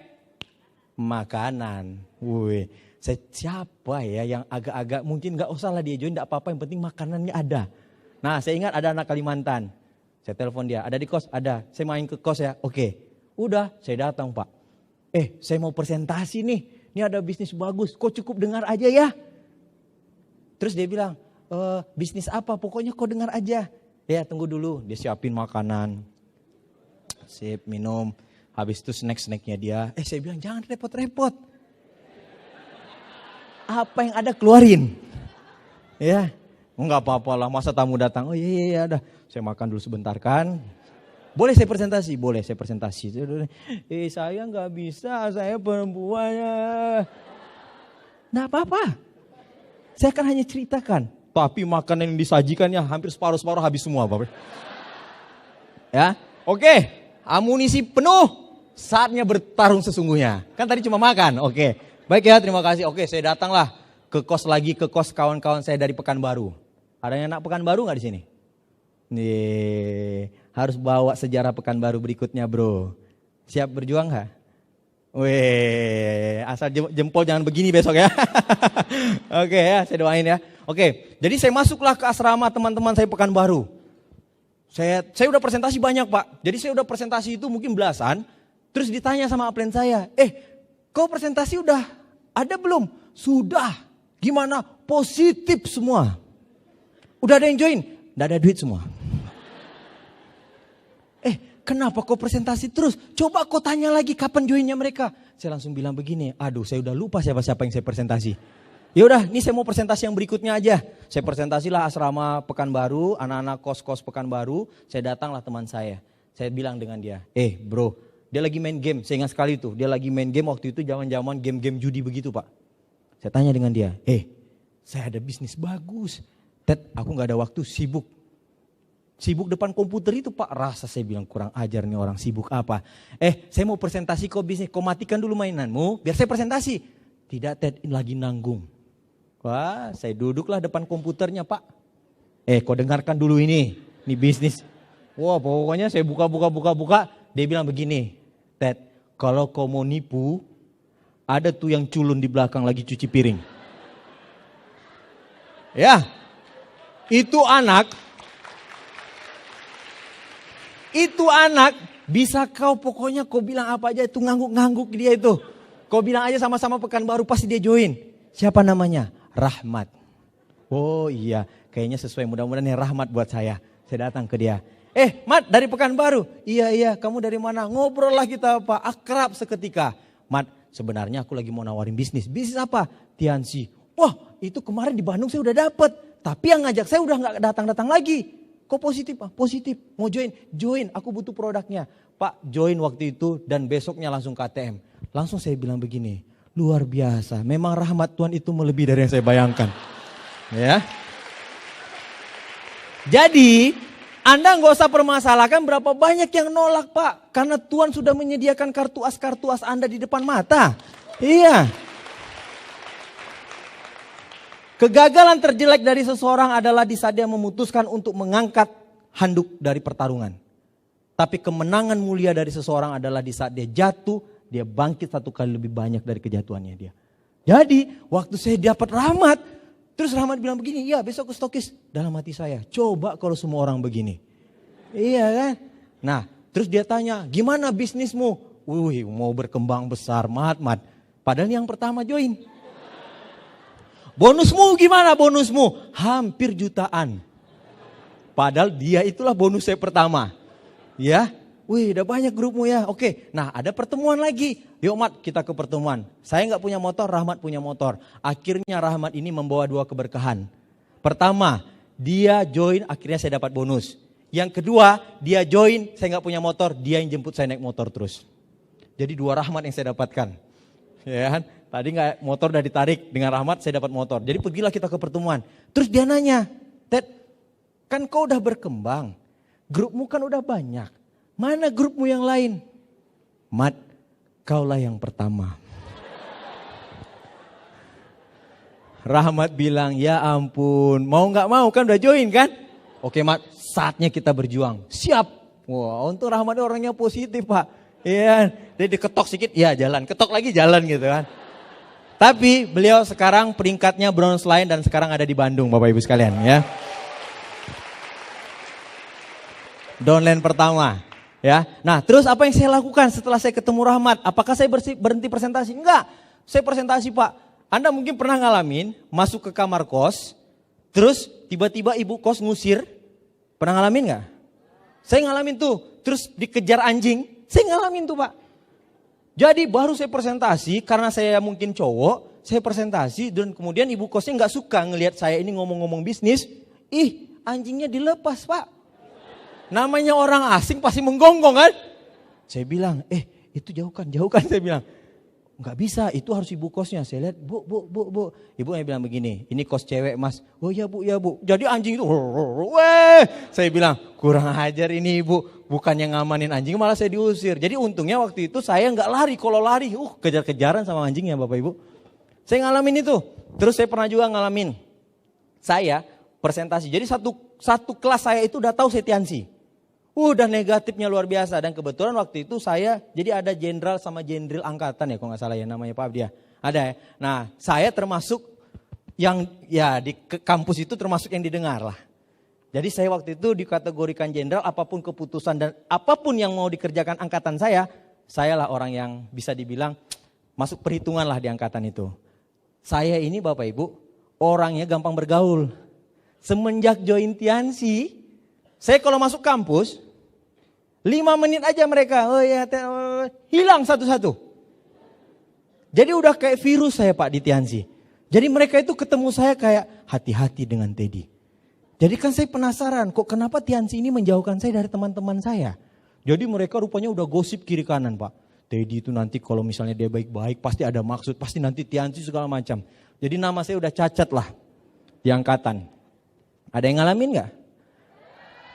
makanan. Siapa ya yang agak-agak mungkin nggak usah lah dia join, nggak apa-apa, yang penting makanannya ada. Nah, saya ingat ada anak Kalimantan. Saya telepon dia, ada di kos? Ada. Saya main ke kos ya, oke. Udah, saya datang Pak. Saya mau presentasi nih. Ini ada bisnis bagus, kok cukup dengar aja ya. Terus dia bilang, bisnis apa? Pokoknya kok dengar aja. Ya tunggu dulu, dia siapin makanan. Sip, minum. Habis itu snack-snacknya dia. Saya bilang jangan repot-repot. Apa yang ada keluarin. Ya, Enggak apa-apa lah, masa tamu datang. Oh iya, dah. Saya makan dulu sebentar kan. Boleh saya presentasi? Boleh saya presentasi. Saya nggak bisa, saya perempuan. Nggak apa-apa. Saya akan hanya ceritakan. Tapi makanan yang disajikannya hampir separuh-separuh habis semua, Bapak. Ya, oke. Amunisi penuh. Saatnya bertarung sesungguhnya. Kan tadi cuma makan. Oke. Baik ya, terima kasih. Oke, saya datanglah ke kos kawan-kawan saya dari Pekanbaru. Ada yang anak Pekanbaru nggak di sini? Nih, harus bawa sejarah Pekanbaru berikutnya, bro. Siap berjuang nggak? Weh, asal jempol jangan begini besok ya. Oke ya, saya doain ya. Oke, jadi saya masuklah ke asrama teman-teman saya Pekanbaru. Saya udah presentasi banyak, Pak. Jadi saya udah presentasi itu mungkin belasan. Terus ditanya sama upline saya, kau presentasi udah ada belum? Sudah. Gimana? Positif semua. Udah ada yang join? Nggak ada duit semua. Kenapa kau presentasi terus? Coba kau tanya lagi kapan joinnya mereka. Saya langsung bilang begini, aduh saya udah lupa siapa-siapa yang saya presentasi. Ya udah, ini saya mau presentasi yang berikutnya aja. Saya presentasilah asrama Pekanbaru, anak-anak kos-kos Pekanbaru. Saya datanglah teman saya. Saya bilang dengan dia, bro, dia lagi main game. Saya ingat sekali tuh, dia lagi main game waktu itu zaman-zaman game-game judi begitu, Pak. Saya tanya dengan dia, saya ada bisnis bagus. Ted, aku gak ada waktu, sibuk. Sibuk depan komputer itu, Pak. Rasa saya bilang kurang ajar nih orang, sibuk apa. Saya mau presentasi kau bisnis, kau matikan dulu mainanmu biar saya presentasi. Tidak, Ted, ini lagi nanggung. Wah, saya duduklah depan komputernya, Pak. Kau dengarkan dulu ini bisnis. Wah, pokoknya saya buka. Dia bilang begini, Ted, kalau kau mau nipu, ada tuh yang culun di belakang lagi cuci piring. Ya, itu anak bisa kau pokoknya kau bilang apa aja itu ngangguk-ngangguk dia itu. Kau bilang aja sama-sama Pekanbaru pasti dia join. Siapa namanya? Rahmat. Oh iya, kayaknya sesuai, mudah-mudahan yang Rahmat buat saya. Saya datang ke dia. Mat dari Pekanbaru. Iya, kamu dari mana? Ngobrol lah kita, Pak, akrab seketika. Mat, sebenarnya aku lagi mau nawarin bisnis. Bisnis apa? Tiansi. Wah, itu kemarin di Bandung saya udah dapet. Tapi yang ngajak saya udah gak datang-datang lagi. Kok positif, Pak? Positif. Mau join? Join, aku butuh produknya. Pak, join waktu itu dan besoknya langsung KTM. Langsung saya bilang begini, luar biasa. Memang rahmat Tuhan itu melebihi dari yang saya bayangkan. Ya. Jadi, Anda nggak usah permasalahkan berapa banyak yang nolak, Pak. Karena Tuhan sudah menyediakan kartu as Anda di depan mata. Iya. Kegagalan terjelek dari seseorang adalah di saat dia memutuskan untuk mengangkat handuk dari pertarungan. Tapi kemenangan mulia dari seseorang adalah di saat dia jatuh, dia bangkit 1 kali lebih banyak dari kejatuhannya dia. Jadi waktu saya dapat rahmat, terus Rahmat bilang begini, ya besok ke stokis. Dalam hati saya, coba kalau semua orang begini. Iya kan? Nah terus dia tanya, gimana bisnismu? Wih, mau berkembang besar, mat. Padahal yang pertama join. Bonusmu gimana bonusmu? Hampir jutaan. Padahal dia itulah bonus saya pertama. Ya, wih udah banyak grupmu ya. Oke, nah ada pertemuan lagi. Yuk Mat, kita ke pertemuan. Saya nggak punya motor, Rahmat punya motor. Akhirnya Rahmat ini membawa 2 keberkahan. Pertama, dia join, akhirnya saya dapat bonus. Yang kedua, dia join, saya nggak punya motor, dia yang jemput saya naik motor terus. Jadi 2 rahmat yang saya dapatkan. Ya kan? Tadi nggak, motor udah ditarik, dengan Rahmat saya dapat motor. Jadi pergilah kita ke pertemuan. Terus dia nanya, Ted, kan kau udah berkembang, grupmu kan udah banyak. Mana grupmu yang lain? Mat, kaulah yang pertama. Rahmat bilang, ya ampun, mau nggak mau kan udah join kan? Oke Mat, saatnya kita berjuang. Siap. Wah, untuk Rahmat orangnya positif, Pak. Iya, dia diketok sedikit, ya jalan, ketok lagi jalan gitu kan. Tapi beliau sekarang peringkatnya bronze line dan sekarang ada di Bandung, Bapak Ibu sekalian ya. Downline pertama ya. Nah terus apa yang saya lakukan setelah saya ketemu Rahmat? Apakah saya berhenti presentasi? Enggak, saya presentasi Pak. Anda mungkin pernah ngalamin masuk ke kamar kos, terus tiba-tiba ibu kos ngusir. Pernah ngalamin enggak? Saya ngalamin tuh, terus dikejar anjing, saya ngalamin tuh Pak. Jadi baru saya presentasi, karena saya mungkin cowok, saya presentasi dan kemudian ibu kosnya nggak suka ngelihat saya ini ngomong-ngomong bisnis. Ih, anjingnya dilepas, Pak. Namanya orang asing pasti menggonggong kan? Saya bilang, itu jauhkan saya bilang. Enggak bisa, itu harus ibu kosnya. Saya lihat, bu. Ibunya bilang begini, ini kos cewek mas. Oh ya bu. Jadi anjing itu, saya bilang, kurang ajar ini ibu. Bukannya ngamanin anjing, malah saya diusir. Jadi untungnya waktu itu saya enggak lari. Kalau lari, kejar-kejaran sama anjingnya bapak ibu. Saya ngalamin itu. Terus saya pernah juga ngalamin. Saya presentasi, jadi satu kelas saya itu udah tahu saya Tiansi. Udah negatifnya luar biasa dan kebetulan waktu itu saya jadi ada jenderal sama jenderal angkatan ya kalau nggak salah ya namanya Pak Abdi ya. Ada ya. Nah saya termasuk yang ya di kampus itu termasuk yang didengar lah. Jadi saya waktu itu dikategorikan jenderal apapun keputusan dan apapun yang mau dikerjakan angkatan saya lah orang yang bisa dibilang masuk perhitungan lah di angkatan itu. Saya ini Bapak Ibu orangnya gampang bergaul. Semenjak join Tiansi saya kalau masuk kampus, 5 menit aja mereka, hilang satu-satu. Jadi udah kayak virus saya Pak di Tiansi. Jadi mereka itu ketemu saya kayak hati-hati dengan Teddy. Jadi kan saya penasaran kok kenapa Tiansi ini menjauhkan saya dari teman-teman saya. Jadi mereka rupanya udah gosip kiri kanan Pak. Teddy itu nanti kalau misalnya dia baik-baik pasti ada maksud, pasti nanti Tiansi segala macam. Jadi nama saya udah cacat lah di angkatan. Ada yang ngalamin gak?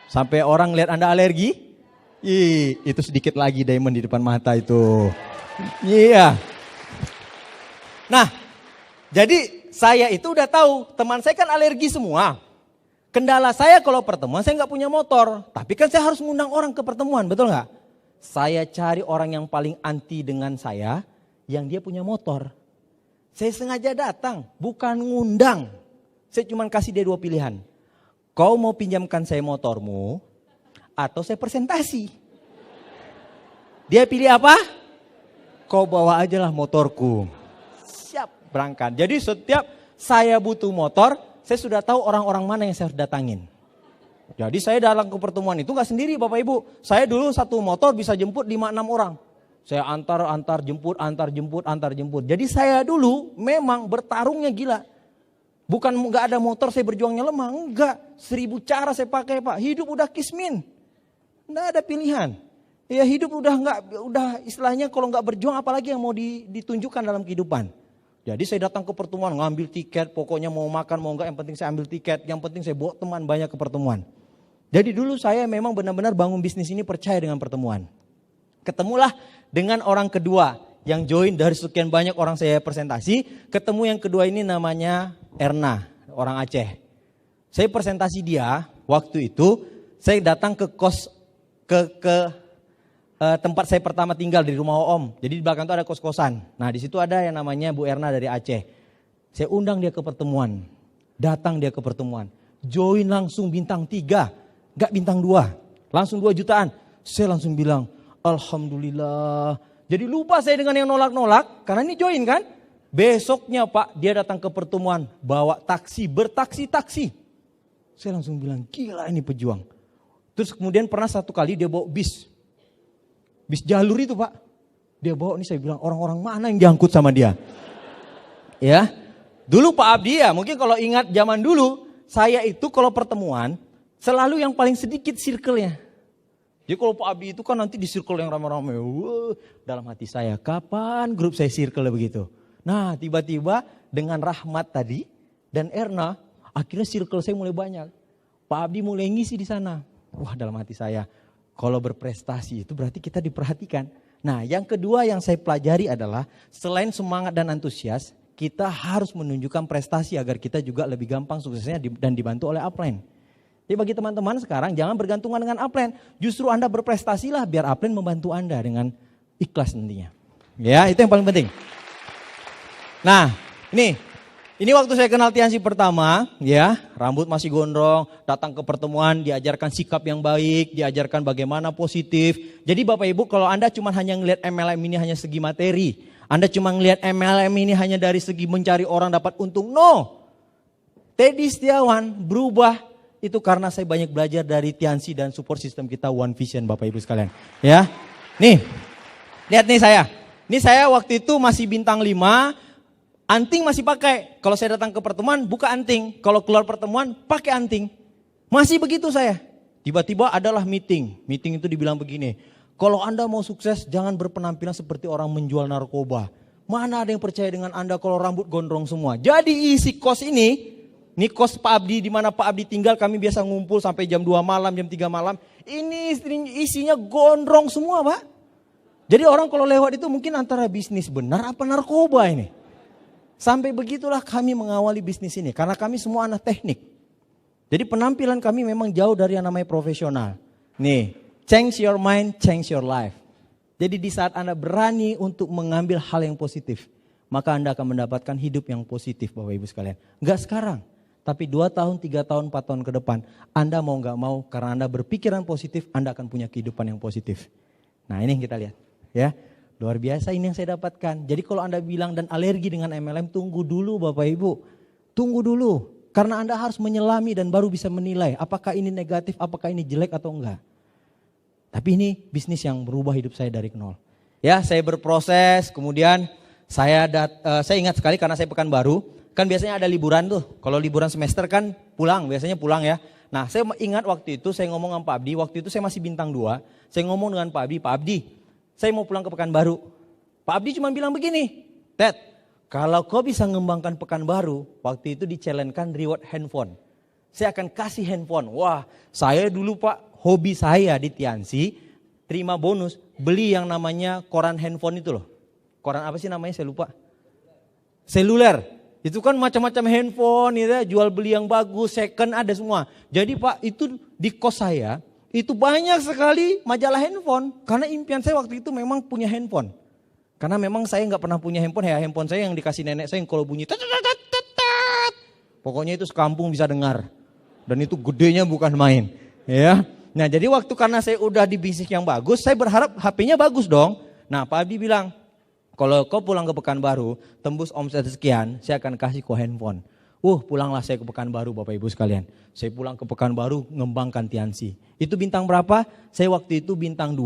Sampai orang lihat Anda alergi? Itu sedikit lagi diamond di depan mata itu. Iya. Nah, jadi saya itu udah tahu teman saya kan alergi semua. Kendala saya kalau pertemuan saya nggak punya motor. Tapi kan saya harus ngundang orang ke pertemuan, betul nggak? Saya cari orang yang paling anti dengan saya, yang dia punya motor. Saya sengaja datang, bukan ngundang. Saya cuma kasih dia 2 pilihan. Kau mau pinjamkan saya motormu atau saya presentasi? Dia pilih apa? Kau bawa aja lah motorku. Siap berangkat. Jadi setiap saya butuh motor, saya sudah tahu orang-orang mana yang saya harus datangin. Jadi saya datang ke pertemuan itu gak sendiri Bapak Ibu. Saya dulu satu motor bisa jemput 5-6 orang. Saya antar jemput. Jadi saya dulu memang bertarungnya gila. Bukan nggak ada motor saya berjuangnya lemah, enggak. 1000 cara saya pakai Pak. Hidup udah kismin, nggak ada pilihan. Ya hidup udah istilahnya kalau nggak berjuang apalagi yang mau ditunjukkan dalam kehidupan. Jadi saya datang ke pertemuan ngambil tiket, pokoknya mau makan mau enggak yang penting saya ambil tiket, yang penting saya bawa teman banyak ke pertemuan. Jadi dulu saya memang benar-benar bangun bisnis ini percaya dengan pertemuan. Ketemulah dengan orang kedua yang join dari sekian banyak orang saya presentasi, ketemu yang kedua ini namanya Erna, orang Aceh. Saya presentasi dia, waktu itu saya datang ke kos tempat saya pertama tinggal di rumah Om. Jadi di belakang itu ada kos-kosan. Nah di situ ada yang namanya Bu Erna dari Aceh. Saya undang dia ke pertemuan, datang dia ke pertemuan, join langsung bintang 3, gak bintang 2, langsung 2 jutaan. Saya langsung bilang, Alhamdulillah. Jadi lupa saya dengan yang nolak-nolak, karena ini join kan. Besoknya Pak, dia datang ke pertemuan, bawa taksi, bertaksi-taksi. Saya langsung bilang, gila ini pejuang. Terus kemudian pernah satu kali dia bawa bis jalur itu Pak. Dia bawa, ini saya bilang, orang-orang mana yang diangkut sama dia. Ya, dulu Pak Abdi ya, mungkin kalau ingat zaman dulu, saya itu kalau pertemuan, selalu yang paling sedikit circle-nya. Jadi kalau Pak Abdi itu kan nanti di circle yang ramai-ramai. Dalam hati saya, kapan grup saya circle begitu? Nah tiba-tiba dengan Rahmat tadi dan Erna, akhirnya circle saya mulai banyak. Pak Abdi mulai ngisi di sana. Wah dalam hati saya, kalau berprestasi itu berarti kita diperhatikan. Nah yang kedua yang saya pelajari adalah selain semangat dan antusias, kita harus menunjukkan prestasi agar kita juga lebih gampang suksesnya dan dibantu oleh upline. Jadi bagi teman-teman sekarang jangan bergantungan dengan upline. Justru Anda berprestasilah biar upline membantu Anda dengan ikhlas nantinya. Ya itu yang paling penting. Nah ini waktu saya kenal Tiansi pertama ya, rambut masih gondrong, datang ke pertemuan diajarkan sikap yang baik, diajarkan bagaimana positif. Jadi Bapak Ibu kalau Anda cuma hanya ngelihat MLM ini hanya segi materi, Anda cuma ngelihat MLM ini hanya dari segi mencari orang dapat untung, no. Teddy Setiawan berubah itu karena saya banyak belajar dari Tiansi dan support system kita One Vision Bapak Ibu sekalian. Ya, nih lihat nih saya. Ini saya waktu itu masih bintang 5. Anting masih pakai. Kalau saya datang ke pertemuan buka anting. Kalau keluar pertemuan pakai anting. Masih begitu saya. Tiba-tiba adalah meeting. Meeting itu dibilang begini, kalau Anda mau sukses jangan berpenampilan seperti orang menjual narkoba. Mana ada yang percaya dengan Anda kalau rambut gondrong semua. Jadi isi kos ini kos Pak Abdi, di mana Pak Abdi tinggal, kami biasa ngumpul sampai jam 2 malam, jam 3 malam. Ini isinya gondrong semua, Pak. Jadi orang kalau lewat itu mungkin antara bisnis benar apa narkoba ini. Sampai begitulah kami mengawali bisnis ini, karena kami semua anak teknik. Jadi penampilan kami memang jauh dari yang namanya profesional. Nih, change your mind, change your life. Jadi di saat Anda berani untuk mengambil hal yang positif, maka Anda akan mendapatkan hidup yang positif, Bapak Ibu sekalian. Enggak sekarang, tapi 2 tahun, 3 tahun, 4 tahun ke depan, Anda mau gak mau, karena Anda berpikiran positif, Anda akan punya kehidupan yang positif. Nah ini yang kita lihat. Ya, luar biasa ini yang saya dapatkan. Jadi kalau Anda bilang dan alergi dengan MLM, tunggu dulu Bapak Ibu. Tunggu dulu. Karena Anda harus menyelami dan baru bisa menilai apakah ini negatif, apakah ini jelek atau enggak. Tapi ini bisnis yang berubah hidup saya dari nol. Ya, saya berproses, kemudian saya ingat sekali karena saya Pekanbaru, kan biasanya ada liburan tuh. Kalau liburan semester kan pulang, biasanya pulang ya. Nah, saya ingat waktu itu saya ngomong sama Pak Abdi, waktu itu saya masih bintang 2. Saya ngomong dengan Pak Abdi, saya mau pulang ke Pekanbaru. Pak Abdi cuma bilang begini, Ted, kalau kau bisa mengembangkan Pekanbaru, waktu itu di-challenge-kan reward handphone. Saya akan kasih handphone. Wah, saya dulu Pak, hobi saya di Tiansi, terima bonus, beli yang namanya koran handphone itu loh. Koran apa sih namanya, saya lupa. Seluler. Itu kan macam-macam handphone, ya, jual beli yang bagus, second ada semua. Jadi Pak, itu di kos saya, itu banyak sekali majalah handphone. Karena impian saya waktu itu memang punya handphone. Karena memang saya nggak pernah punya handphone. Ya handphone saya yang dikasih nenek saya yang kalau bunyi pokoknya itu sekampung bisa dengar. Dan itu gedenya bukan main. Ya. Nah jadi waktu karena saya udah di bisnis yang bagus, saya berharap HP-nya bagus dong. Nah Pak Abdi bilang, kalau kau pulang ke Pekanbaru, tembus omset sekian, saya akan kasih kau handphone. Pulanglah saya ke Pekanbaru Bapak Ibu sekalian. Saya pulang ke Pekanbaru ngembangkan Tiansi. Itu bintang berapa? Saya waktu itu bintang 2.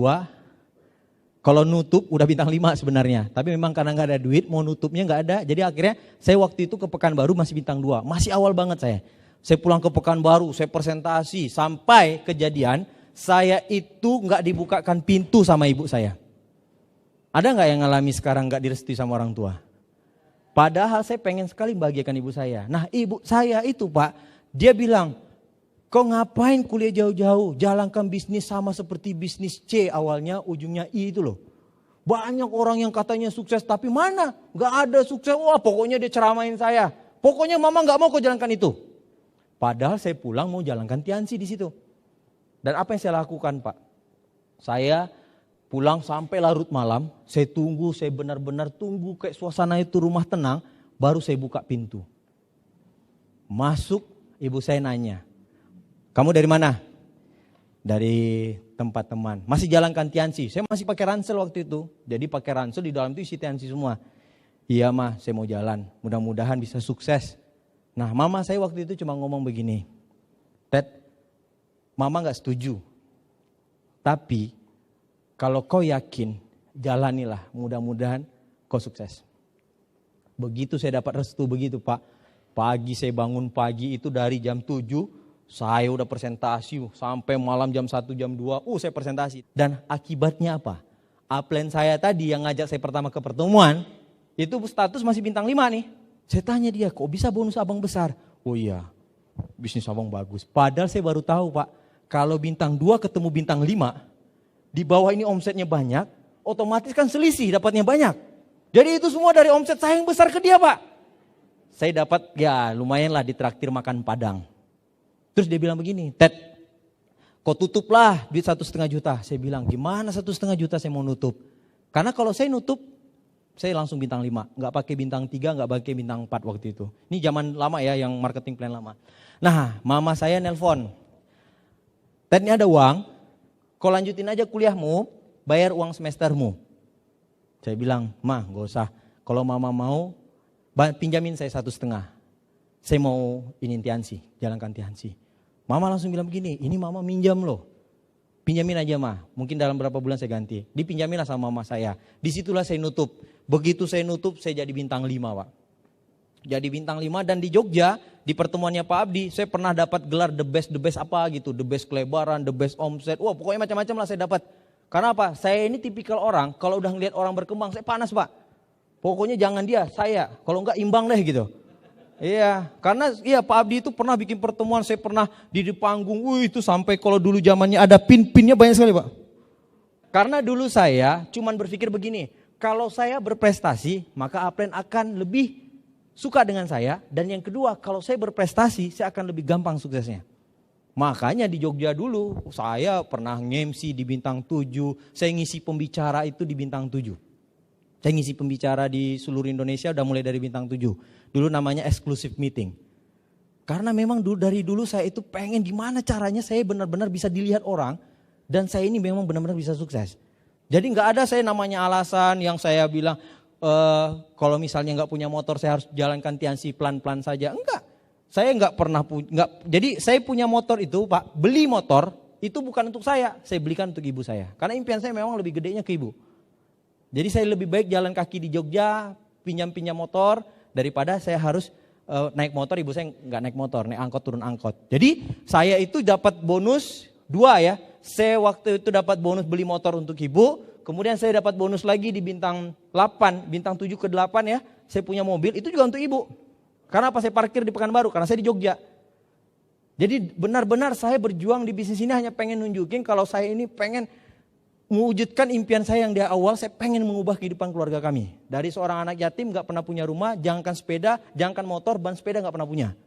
Kalau nutup udah bintang 5 sebenarnya. Tapi memang karena gak ada duit, mau nutupnya gak ada. Jadi akhirnya saya waktu itu ke Pekanbaru masih bintang 2. Masih awal banget saya. Saya pulang ke Pekanbaru, saya presentasi. Sampai kejadian saya itu gak dibukakan pintu sama ibu saya. Ada gak yang ngalami sekarang gak direstui sama orang tua? Padahal saya pengen sekali membahagiakan ibu saya. Nah ibu saya itu Pak, dia bilang, kau ngapain kuliah jauh-jauh, jalankan bisnis sama seperti bisnis C awalnya, ujungnya I itu loh. Banyak orang yang katanya sukses, tapi mana? Gak ada sukses, pokoknya dia ceramain saya. Pokoknya mama gak mau kau jalankan itu. Padahal saya pulang mau jalankan Tiansi di situ. Dan apa yang saya lakukan Pak? Saya pulang sampai larut malam, saya tunggu, saya benar-benar tunggu kayak suasana itu rumah tenang, baru saya buka pintu. Masuk, ibu saya nanya, kamu dari mana? Dari tempat teman. Masih jalankan Tiansi, saya masih pakai ransel waktu itu. Jadi pakai ransel di dalam itu isi Tiansi semua. Iya mah, saya mau jalan, mudah-mudahan bisa sukses. Nah mama saya waktu itu cuma ngomong begini, Ted, mama gak setuju, tapi kalau kau yakin, jalanilah, mudah-mudahan kau sukses. Begitu saya dapat restu begitu Pak. Pagi saya bangun pagi itu dari jam 7, saya udah presentasi sampai malam jam 1, jam 2, saya presentasi. Dan akibatnya apa? Upline saya tadi yang ngajak saya pertama ke pertemuan, itu status masih bintang 5 nih. Saya tanya dia, kok bisa bonus abang besar? Oh iya, bisnis abang bagus. Padahal saya baru tahu Pak, kalau bintang 2 ketemu bintang 5, di bawah ini omsetnya banyak, otomatis kan selisih dapatnya banyak. Jadi itu semua dari omset saya yang besar ke dia Pak. Saya dapat ya lumayan lah ditraktir makan Padang. Terus dia bilang begini, Ted, kau tutuplah duit 1,5 juta. Saya bilang gimana 1,5 juta saya mau nutup. Karena kalau saya nutup, saya langsung bintang 5. Gak pakai bintang 3, gak pakai bintang 4 waktu itu. Ini zaman lama ya yang marketing plan lama. Nah mama saya nelpon, Ted ini ada uang. Kau lanjutin aja kuliahmu, bayar uang semestermu. Saya bilang, Ma gak usah. Kalau mama mau, pinjamin saya 1,5. Saya mau ini Tiansi, jalankan Tiansi. Mama langsung bilang begini, ini mama minjam loh. Pinjamin aja Ma, mungkin dalam berapa bulan saya ganti. Dipinjamin lah sama mama saya. Disitulah saya nutup. Begitu saya nutup, saya jadi bintang 5 Pak. jadi bintang 5. Dan di Jogja, di pertemuannya Pak Abdi, saya pernah dapat gelar the best apa gitu. The best kelebaran, the best omset. Wah pokoknya macam-macam lah saya dapat. Karena apa? Saya ini tipikal orang, kalau udah ngeliat orang berkembang, saya panas Pak. Pokoknya jangan dia, saya. Kalau enggak imbang deh gitu. Iya, karena iya Pak Abdi itu pernah bikin pertemuan, saya pernah di panggung, itu sampai kalau dulu zamannya ada pin-pinnya banyak sekali Pak. Karena dulu saya cuman berpikir begini, kalau saya berprestasi maka upline akan lebih suka dengan saya. Dan yang kedua, kalau saya berprestasi saya akan lebih gampang suksesnya. Makanya di Jogja dulu saya pernah nge-MC di Bintang 7, saya ngisi pembicara itu di Bintang 7. Saya ngisi pembicara di seluruh Indonesia udah mulai dari Bintang 7. Dulu namanya exclusive meeting. Karena memang dari dulu saya itu pengen gimana caranya saya benar-benar bisa dilihat orang. Dan saya ini memang benar-benar bisa sukses. Jadi gak ada saya namanya alasan yang saya bilang kalau misalnya gak punya motor saya harus jalankan Tiansi pelan-pelan saja. Enggak. Saya gak pernah punya. Jadi saya punya motor itu Pak, beli motor itu bukan untuk saya belikan untuk ibu saya. Karena impian saya memang lebih gedenya ke ibu. Jadi saya lebih baik jalan kaki di Jogja, pinjam-pinjam motor, daripada saya harus naik motor, ibu saya nggak naik motor, naik angkot turun angkot. Jadi saya itu dapat bonus 2 ya, saya waktu itu dapat bonus beli motor untuk ibu, kemudian saya dapat bonus lagi di Bintang 8, Bintang 7 ke 8 ya, saya punya mobil, itu juga untuk ibu. Karena apa? Saya parkir di Pekanbaru, karena saya di Jogja. Jadi benar-benar saya berjuang di bisnis ini hanya pengen nunjukin kalau saya ini pengen mewujudkan impian saya yang di awal, saya pengen mengubah kehidupan keluarga kami. Dari seorang anak yatim gak pernah punya rumah, jangankan sepeda, jangankan motor, ban sepeda gak pernah punya.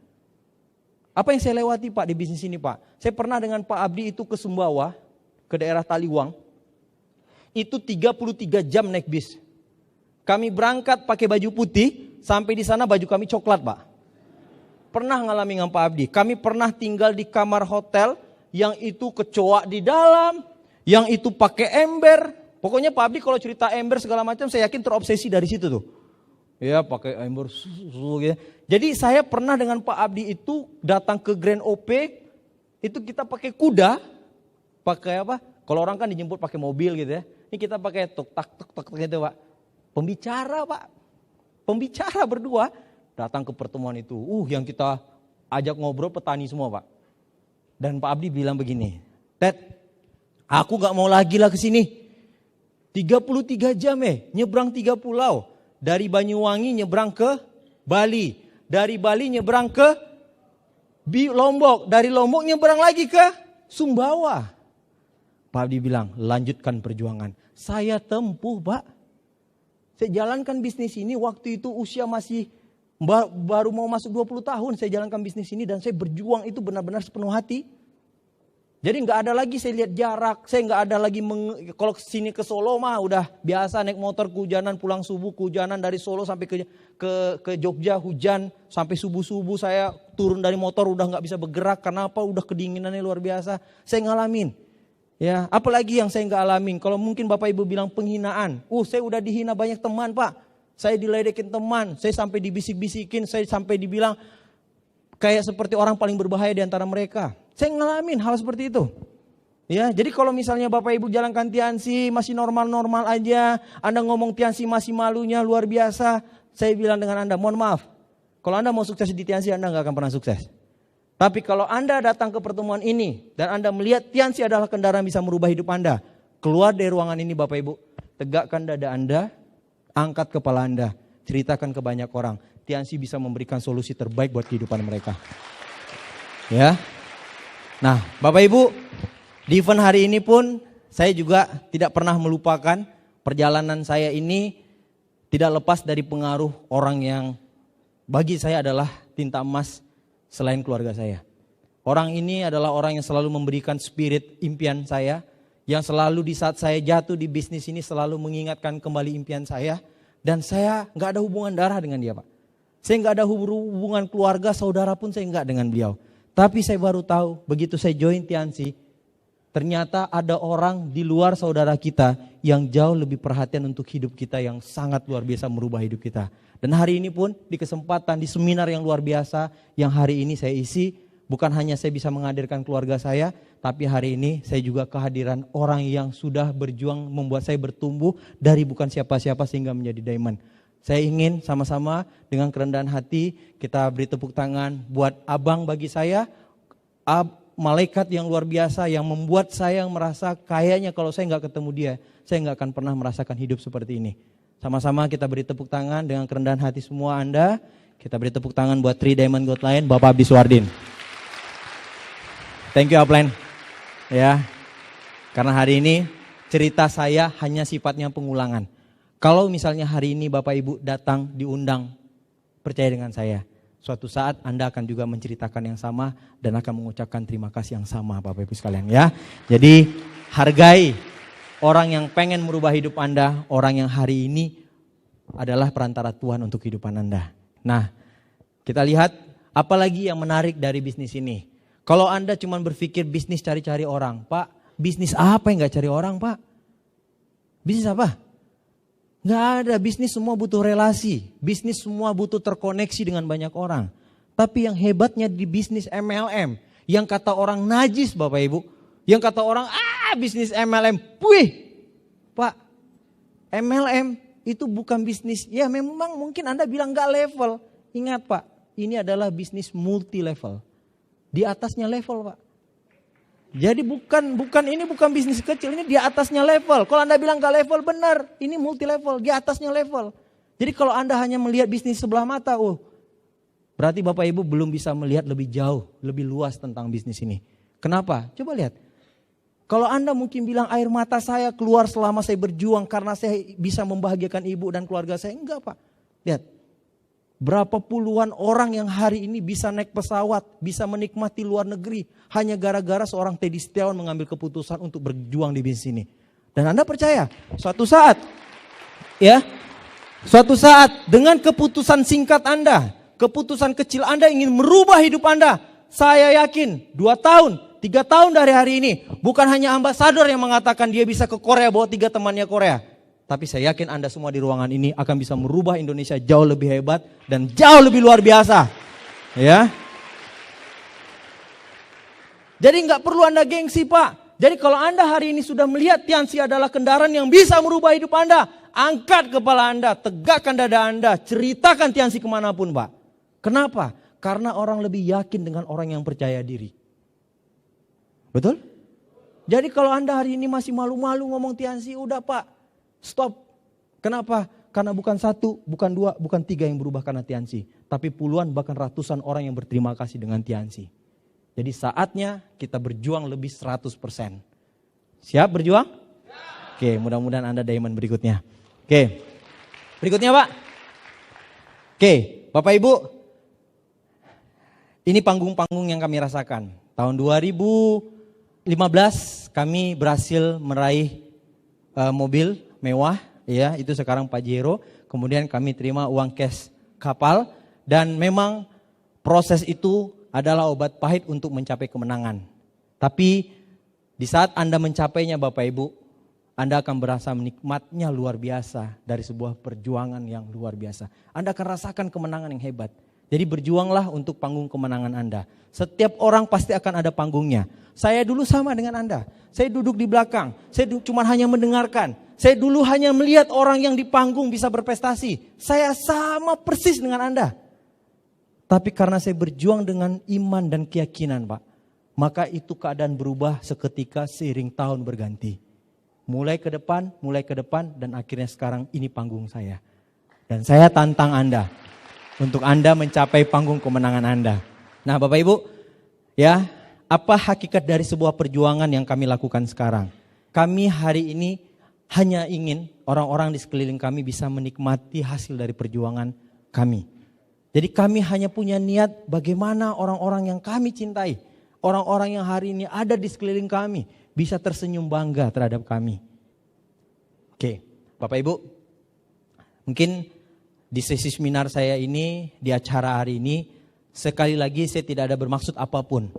Apa yang saya lewati Pak di bisnis ini Pak? Saya pernah dengan Pak Abdi itu ke Sumbawa, ke daerah Taliwang. Itu 33 jam naik bis. Kami berangkat pakai baju putih, sampai di sana baju kami coklat Pak. Pernah ngalami dengan Pak Abdi. Kami pernah tinggal di kamar hotel, yang itu kecoa di dalam, yang itu pakai ember. Pokoknya Pak Abdi kalau cerita ember segala macam saya yakin terobsesi dari situ tuh. Ya pakai ember susu gitu. Jadi saya pernah dengan Pak Abdi itu datang ke Grand OP, itu kita pakai kuda, pakai apa? Kalau orang kan dijemput pakai mobil gitu ya. Ini kita pakai tuk tak gitu Pak. Pembicara Pak. Pembicara berdua datang ke pertemuan itu. Yang kita ajak ngobrol petani semua Pak. Dan Pak Abdi bilang begini, Ted, aku gak mau lagi lah ke sini. 33 jam nyebrang 3 pulau. Dari Banyuwangi nyebrang ke Bali. Dari Bali nyebrang ke Lombok. Dari Lombok nyebrang lagi ke Sumbawa. Pak Abdi bilang, lanjutkan perjuangan. Saya tempuh Pak. Saya jalankan bisnis ini waktu itu usia masih baru mau masuk 20 tahun. Saya jalankan bisnis ini dan saya berjuang itu benar-benar sepenuh hati. Jadi nggak ada lagi saya lihat jarak, saya nggak ada lagi kalau sini ke Solo mah udah biasa naik motor kehujanan, pulang subuh kehujanan, dari Solo sampai ke Jogja hujan sampai subuh saya turun dari motor udah nggak bisa bergerak karena apa? Udah kedinginannya luar biasa. Saya ngalamin. Ya, apalagi yang saya nggak alamin. Kalau mungkin Bapak Ibu bilang penghinaan, saya udah dihina banyak teman Pak. Saya diledekin teman, saya sampai dibisik-bisikin, saya sampai dibilang kayak seperti orang paling berbahaya di antara mereka. Saya ngalamin hal seperti itu. Ya, jadi kalau misalnya Bapak Ibu jalankan Tiansi masih normal-normal aja, Anda ngomong Tiansi masih malunya luar biasa, saya bilang dengan Anda, mohon maaf. Kalau Anda mau sukses di Tiansi, Anda gak akan pernah sukses. Tapi kalau Anda datang ke pertemuan ini dan Anda melihat Tiansi adalah kendaraan bisa merubah hidup Anda, keluar dari ruangan ini Bapak Ibu, tegakkan dada Anda, angkat kepala Anda, ceritakan ke banyak orang. Tiansi bisa memberikan solusi terbaik buat kehidupan mereka. Ya. Nah, Bapak Ibu, di event hari ini pun saya juga tidak pernah melupakan perjalanan saya ini tidak lepas dari pengaruh orang yang bagi saya adalah tinta emas selain keluarga saya. Orang ini adalah orang yang selalu memberikan spirit impian saya, yang selalu di saat saya jatuh di bisnis ini selalu mengingatkan kembali impian saya, dan saya nggak ada hubungan darah dengan dia Pak. Saya nggak ada hubungan keluarga, saudara pun saya nggak dengan beliau. Tapi saya baru tahu begitu saya join Tiansi, ternyata ada orang di luar saudara kita yang jauh lebih perhatian untuk hidup kita yang sangat luar biasa merubah hidup kita. Dan hari ini pun di kesempatan di seminar yang luar biasa yang hari ini saya isi, bukan hanya saya bisa menghadirkan keluarga saya, tapi hari ini saya juga kehadiran orang yang sudah berjuang membuat saya bertumbuh dari bukan siapa-siapa sehingga menjadi diamond. Saya ingin sama-sama dengan kerendahan hati kita beri tepuk tangan buat abang bagi saya, malaikat yang luar biasa yang membuat saya merasa kayaknya kalau saya nggak ketemu dia, saya nggak akan pernah merasakan hidup seperti ini. Sama-sama kita beri tepuk tangan dengan kerendahan hati semua Anda. Kita beri tepuk tangan buat Three Diamond God Line, Bapak Abdi Suwardin. Thank you upline. Ya, karena hari ini cerita saya hanya sifatnya pengulangan. Kalau misalnya hari ini Bapak Ibu datang diundang, percaya dengan saya, suatu saat Anda akan juga menceritakan yang sama dan akan mengucapkan terima kasih yang sama Bapak Ibu sekalian ya. Jadi hargai orang yang pengen merubah hidup Anda, orang yang hari ini adalah perantara Tuhan untuk kehidupan Anda. Nah, kita lihat apalagi yang menarik dari bisnis ini. Kalau Anda cuma berpikir bisnis cari-cari orang, Pak, bisnis apa yang gak cari orang Pak? Bisnis apa? Gak ada, bisnis semua butuh relasi, bisnis semua butuh terkoneksi dengan banyak orang. Tapi yang hebatnya di bisnis MLM, yang kata orang najis Bapak Ibu, yang kata orang bisnis MLM, wih Pak, MLM itu bukan bisnis, ya memang mungkin Anda bilang gak level. Ingat Pak, ini adalah bisnis multi level, di atasnya level Pak. Jadi ini bukan bisnis kecil, ini di atasnya level. Kalau Anda bilang gak level, benar. Ini multi level, di atasnya level. Jadi kalau Anda hanya melihat bisnis sebelah mata, berarti Bapak Ibu belum bisa melihat lebih jauh, lebih luas tentang bisnis ini. Kenapa? Coba lihat. Kalau Anda mungkin bilang air mata saya keluar selama saya berjuang karena saya bisa membahagiakan ibu dan keluarga saya. Enggak Pak. Lihat. Berapa puluhan orang yang hari ini bisa naik pesawat, bisa menikmati luar negeri. Hanya gara-gara seorang Teddy Setiawan mengambil keputusan untuk berjuang di bisnis ini. Dan Anda percaya, suatu saat dengan keputusan singkat Anda, keputusan kecil Anda ingin merubah hidup Anda. Saya yakin 2 tahun, 3 tahun dari hari ini, bukan hanya ambasador yang mengatakan dia bisa ke Korea bawa 3 temannya Korea. Tapi saya yakin Anda semua di ruangan ini akan bisa merubah Indonesia jauh lebih hebat dan jauh lebih luar biasa. Ya. Jadi nggak perlu Anda gengsi Pak. Jadi kalau Anda hari ini sudah melihat Tiansi adalah kendaraan yang bisa merubah hidup Anda, angkat kepala Anda, tegakkan dada Anda, ceritakan Tiansi kemanapun Pak. Kenapa? Karena orang lebih yakin dengan orang yang percaya diri. Betul? Jadi kalau Anda hari ini masih malu-malu ngomong Tiansi, udah Pak. Stop. Kenapa? Karena bukan 1, bukan 2, bukan 3 yang berubah karena Tiansi. Tapi puluhan bahkan ratusan orang yang berterima kasih dengan Tiansi. Jadi saatnya kita berjuang lebih 100%. Siap berjuang? Ya. Oke, mudah-mudahan Anda diamond berikutnya. Oke, berikutnya Pak. Oke, Bapak Ibu. Ini panggung-panggung yang kami rasakan. Tahun 2015 kami berhasil meraih mobil mewah, ya itu sekarang Pajero. Kemudian kami terima uang cash kapal dan memang proses itu adalah obat pahit untuk mencapai kemenangan. Tapi di saat Anda mencapainya Bapak Ibu, Anda akan berasa menikmatnya luar biasa dari sebuah perjuangan yang luar biasa. Anda akan rasakan kemenangan yang hebat. Jadi berjuanglah untuk panggung kemenangan Anda. Setiap orang pasti akan ada panggungnya. Saya dulu sama dengan Anda. Saya duduk di belakang. Saya cuma hanya mendengarkan. Saya dulu hanya melihat orang yang di panggung bisa berprestasi. Saya sama persis dengan Anda. Tapi karena saya berjuang dengan iman dan keyakinan Pak. Maka itu keadaan berubah seketika seiring tahun berganti. Mulai ke depan dan akhirnya sekarang ini panggung saya. Dan saya tantang Anda. Untuk Anda mencapai panggung kemenangan Anda. Nah Bapak Ibu, ya apa hakikat dari sebuah perjuangan yang kami lakukan sekarang? Kami hari ini hanya ingin orang-orang di sekeliling kami bisa menikmati hasil dari perjuangan kami. Jadi kami hanya punya niat bagaimana orang-orang yang kami cintai, orang-orang yang hari ini ada di sekeliling kami bisa tersenyum bangga terhadap kami. Oke, Bapak Ibu, mungkin di sesi seminar saya ini, di acara hari ini, sekali lagi saya tidak ada bermaksud apapun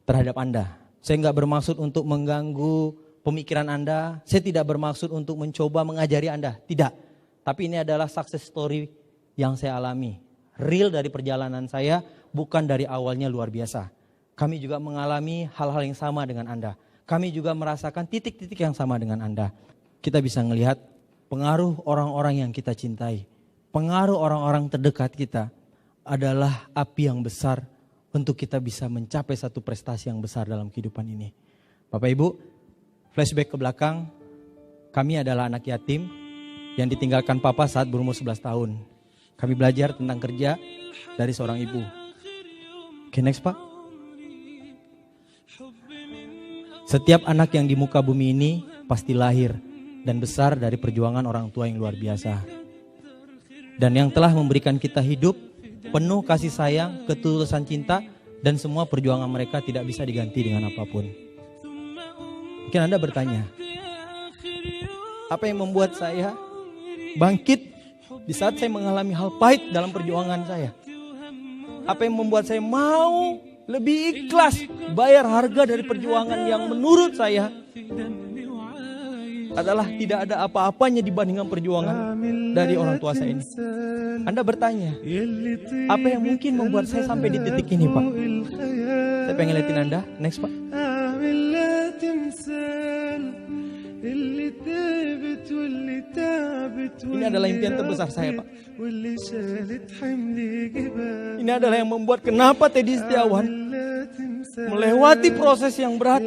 terhadap Anda. Saya enggak bermaksud untuk mengganggu pemikiran Anda, saya tidak bermaksud untuk mencoba mengajari Anda, tidak. Tapi ini adalah success story yang saya alami. Real dari perjalanan saya, bukan dari awalnya luar biasa. Kami juga mengalami hal-hal yang sama dengan Anda. Kami juga merasakan titik-titik yang sama dengan Anda. Kita bisa melihat pengaruh orang-orang yang kita cintai, pengaruh orang-orang terdekat kita adalah api yang besar untuk kita bisa mencapai satu prestasi yang besar dalam kehidupan ini. Bapak Ibu, flashback ke belakang, kami adalah anak yatim yang ditinggalkan papa saat berumur 11 tahun. Kami belajar tentang kerja dari seorang ibu. Oke, next Pak. Setiap anak yang di muka bumi ini pasti lahir dan besar dari perjuangan orang tua yang luar biasa. Dan yang telah memberikan kita hidup penuh kasih sayang, ketulusan cinta, dan semua perjuangan mereka tidak bisa diganti dengan apapun. Mungkin Anda bertanya, apa yang membuat saya bangkit di saat saya mengalami hal pahit dalam perjuangan saya? Apa yang membuat saya mau lebih ikhlas bayar harga dari perjuangan yang menurut saya adalah tidak ada apa-apanya dibandingkan perjuangan dari orang tua saya ini. Anda bertanya, apa yang mungkin membuat saya sampai di titik ini, Pak? Saya pengen liatin Anda. Next, Pak. Ini adalah impian terbesar saya, Pak. Ini adalah yang membuat kenapa Teddy Setiawan melewati proses yang berat.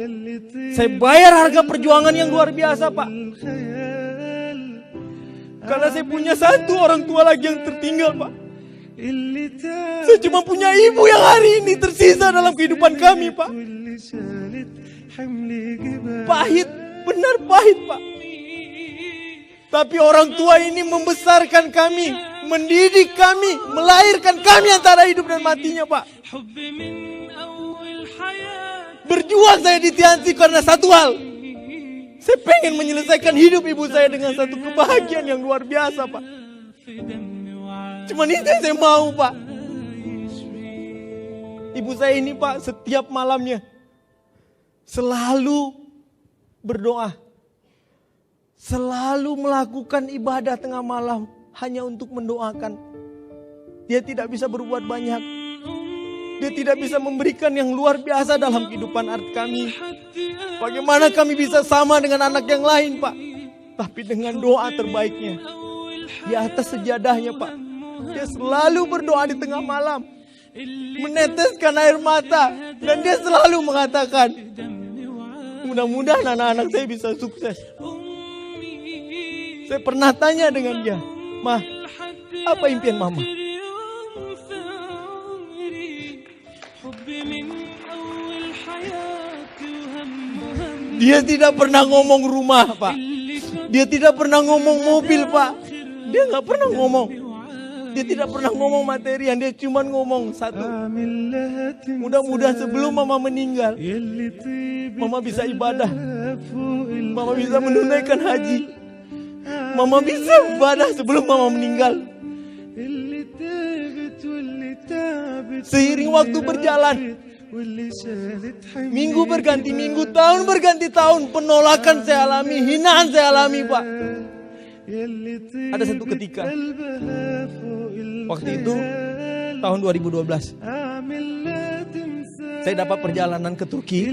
Saya bayar harga perjuangan yang luar biasa, Pak. Karena saya punya satu orang tua lagi yang tertinggal, Pak. Saya cuma punya ibu yang hari ini tersisa dalam kehidupan kami, Pak. Pahit, benar pahit, Pak. Tapi orang tua ini membesarkan kami, mendidik kami, melahirkan kami antara hidup dan matinya, Pak. Berjuang saya di Tiansi karena satu hal. Saya pengen menyelesaikan hidup ibu saya dengan satu kebahagiaan yang luar biasa, Pak. Cuman itu yang saya mau, Pak. Ibu saya ini, Pak, setiap malamnya selalu berdoa. Selalu melakukan ibadah tengah malam hanya untuk mendoakan. Dia tidak bisa berbuat banyak. Dia tidak bisa memberikan yang luar biasa dalam kehidupan kami. Bagaimana kami bisa sama dengan anak yang lain, Pak? Tapi dengan doa terbaiknya. Di atas sejadahnya, Pak. Dia selalu berdoa di tengah malam. Meneteskan air mata. Dan dia selalu mengatakan, mudah-mudahan anak-anak saya bisa sukses. Saya pernah tanya dengan dia, "Ma, apa impian Mama?" Dia tidak pernah ngomong rumah, Pak. Dia tidak pernah ngomong mobil, Pak. Dia gak pernah ngomong. Dia tidak pernah ngomong materian. Dia cuma ngomong satu. Mudah-mudahan sebelum Mama meninggal, Mama bisa ibadah. Mama bisa menunaikan haji. Mama bisa ibadah sebelum Mama meninggal. Seiring waktu berjalan, minggu berganti minggu, tahun berganti tahun, penolakan saya alami, hinaan saya alami, Pak. Ada satu ketika, waktu itu tahun 2012, saya dapat perjalanan ke Turki.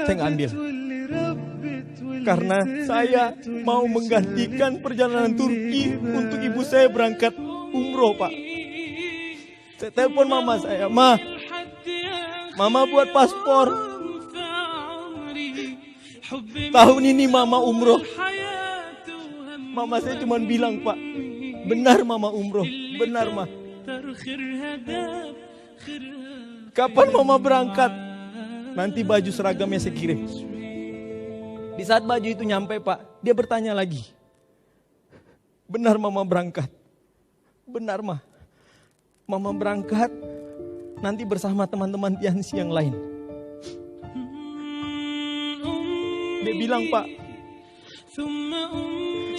Saya nggak ambil karena saya mau menggantikan perjalanan Turki untuk ibu saya berangkat umroh, Pak. Saya telepon mama saya, "Ma, Mama buat paspor. Tahun ini Mama umroh." Mama saya cuma bilang, "Pak, benar Mama umroh, benar, Ma. Kapan Mama berangkat? Nanti baju seragamnya saya kirim." Di saat baju itu nyampe, Pak, dia bertanya lagi, "Benar Mama berangkat?" "Benar, Ma. Mama berangkat nanti bersama teman-teman Tiansi yang lain." Dia bilang, "Pak,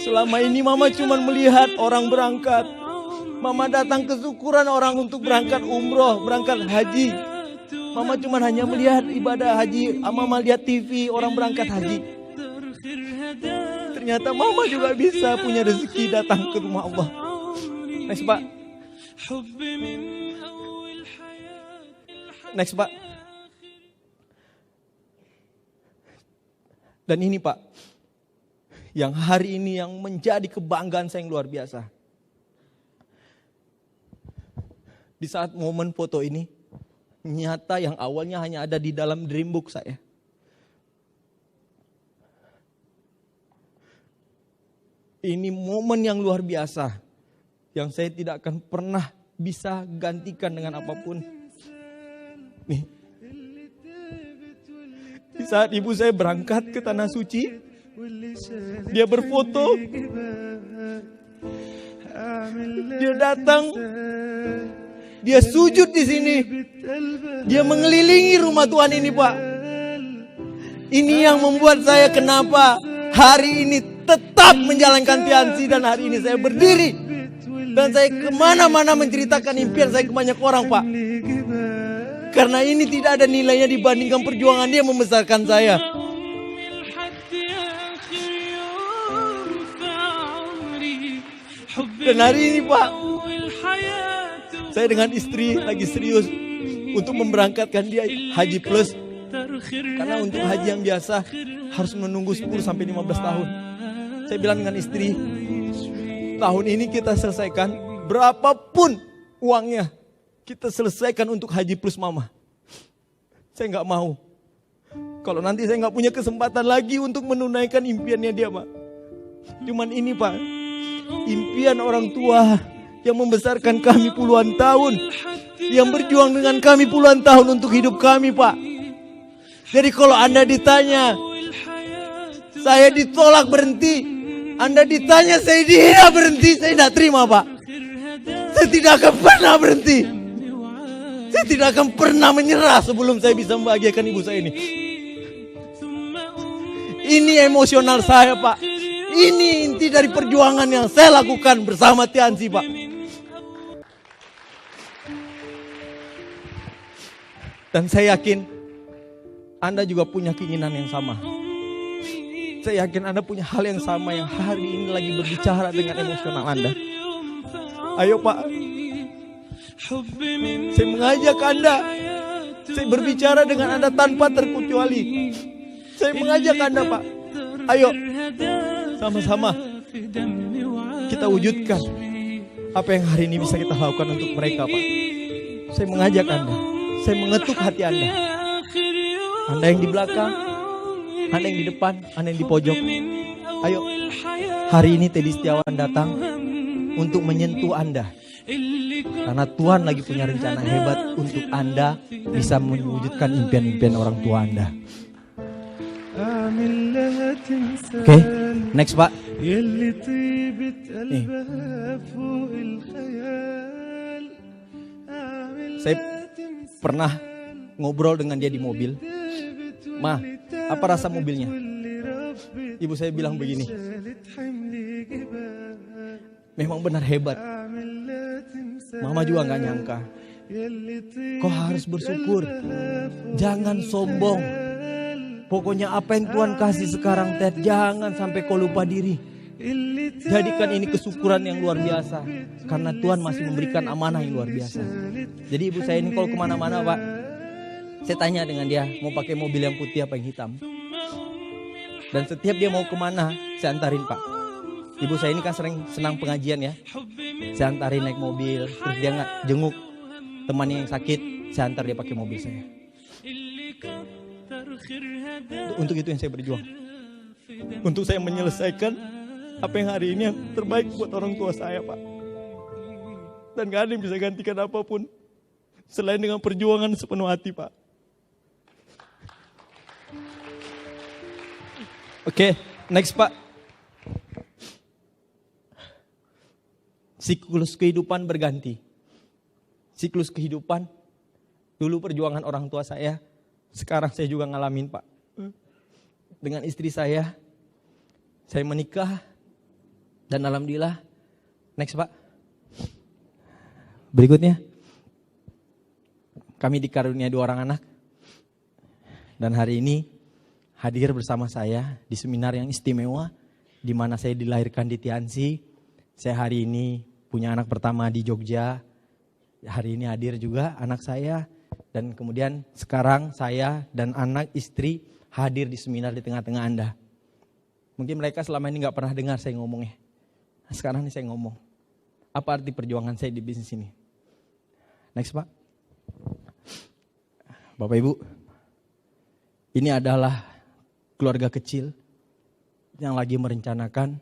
selama ini Mama cuma melihat orang berangkat. Mama datang ke syukuran orang untuk berangkat umroh, berangkat haji. Mama cuma hanya melihat ibadah haji, Mama lihat TV orang berangkat haji. Ternyata Mama juga bisa punya rezeki datang ke rumah Allah." Next, Pak. Next, Pak. Dan ini, Pak, Yang hari ini yang menjadi kebanggaan saya yang luar biasa. Di saat momen foto ini, nyata yang awalnya hanya ada di dalam dream book saya. Ini momen yang luar biasa, yang saya tidak akan pernah bisa gantikan dengan apapun. Nih, di saat ibu saya berangkat ke Tanah Suci, dia berfoto, dia datang, dia sujud di sini, dia mengelilingi rumah Tuhan ini, Pak. Ini yang membuat saya kenapa hari ini tetap menjalankan Tiansi, dan hari ini saya berdiri dan saya kemana-mana menceritakan impian saya ke banyak orang, Pak. Karena ini tidak ada nilainya dibandingkan perjuangan dia membesarkan saya. Dan hari ini, Pak, saya dengan istri lagi serius untuk memberangkatkan dia Haji Plus. Karena untuk haji yang biasa harus menunggu 10-15 tahun. Saya bilang dengan istri, tahun ini kita selesaikan berapapun uangnya, kita selesaikan untuk Haji Plus Mama. Saya nggak mau kalau nanti saya nggak punya kesempatan lagi untuk menunaikan impiannya dia, Pak. Cuman ini, Pak, impian orang tua yang membesarkan kami puluhan tahun, yang berjuang dengan kami puluhan tahun untuk hidup kami, Pak. Jadi kalau Anda ditanya, saya ditolak berhenti, Anda ditanya saya dihina berhenti, saya tidak terima, Pak. Saya tidak akan pernah berhenti. Saya tidak akan pernah menyerah sebelum saya bisa membahagiakan ibu saya ini. Ini emosional saya, Pak. Ini inti dari perjuangan yang saya lakukan bersama Tiansi, Pak. Dan saya yakin Anda juga punya keinginan yang sama. Saya yakin Anda punya hal yang sama yang hari ini lagi berbicara dengan emosional Anda. Ayo, Pak. Saya mengajak Anda. Saya berbicara dengan Anda tanpa terkecuali. Saya mengajak Anda, Pak. Ayo, sama-sama kita wujudkan apa yang hari ini bisa kita lakukan untuk mereka, Pak. Saya mengajak Anda. Saya mengetuk hati Anda. Anda yang di belakang, Anda yang di depan, Anda yang di pojok. Ayo, hari ini Teddy Setiawan datang untuk menyentuh Anda. Karena Tuhan lagi punya rencana hebat untuk Anda bisa mewujudkan impian-impian orang tua Anda. Oke, next, Pak. Nih. Saya pernah ngobrol dengan dia di mobil. Ma, apa rasa mobilnya? Ibu saya bilang begini, memang benar hebat. Mama juga gak nyangka. Kau harus bersyukur, jangan sombong. Pokoknya apa yang Tuhan kasih sekarang, Ted, jangan sampai kau lupa diri. Jadikan ini kesyukuran yang luar biasa, karena Tuhan masih memberikan amanah yang luar biasa. Jadi ibu saya ini kalau kemana-mana, Pak, saya tanya dengan dia, mau pakai mobil yang putih apa yang hitam. Dan setiap dia mau kemana, saya antarin, Pak. Ibu saya ini kan senang pengajian ya. Saya antarin naik mobil, terus dia nggak jenguk temannya yang sakit, saya antar dia pakai mobil saya. Untuk itu yang saya berjuang. Untuk saya menyelesaikan apa yang hari ini yang terbaik buat orang tua saya, Pak. Dan gak ada yang bisa gantikan apapun selain dengan perjuangan sepenuh hati, Pak. Oke, next, Pak. Siklus kehidupan berganti. Siklus kehidupan, dulu perjuangan orang tua saya, sekarang saya juga ngalamin, Pak. Dengan istri saya menikah, dan alhamdulillah, next, Pak. Berikutnya, kami dikarunia 2 orang anak. Dan hari ini hadir bersama saya di seminar yang istimewa, di mana saya dilahirkan di Tiansi. Saya hari ini punya anak pertama di Jogja. Hari ini hadir juga anak saya. Dan kemudian sekarang saya dan anak istri hadir di seminar di tengah-tengah Anda. Mungkin mereka selama ini gak pernah dengar saya ngomongnya. Nah, sekarang ini saya ngomong. Apa arti perjuangan saya di bisnis ini? Next Pak. Bapak Ibu, ini adalah keluarga kecil yang lagi merencanakan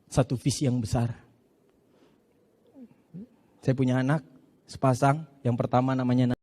satu visi yang besar. Saya punya anak sepasang, yang pertama namanya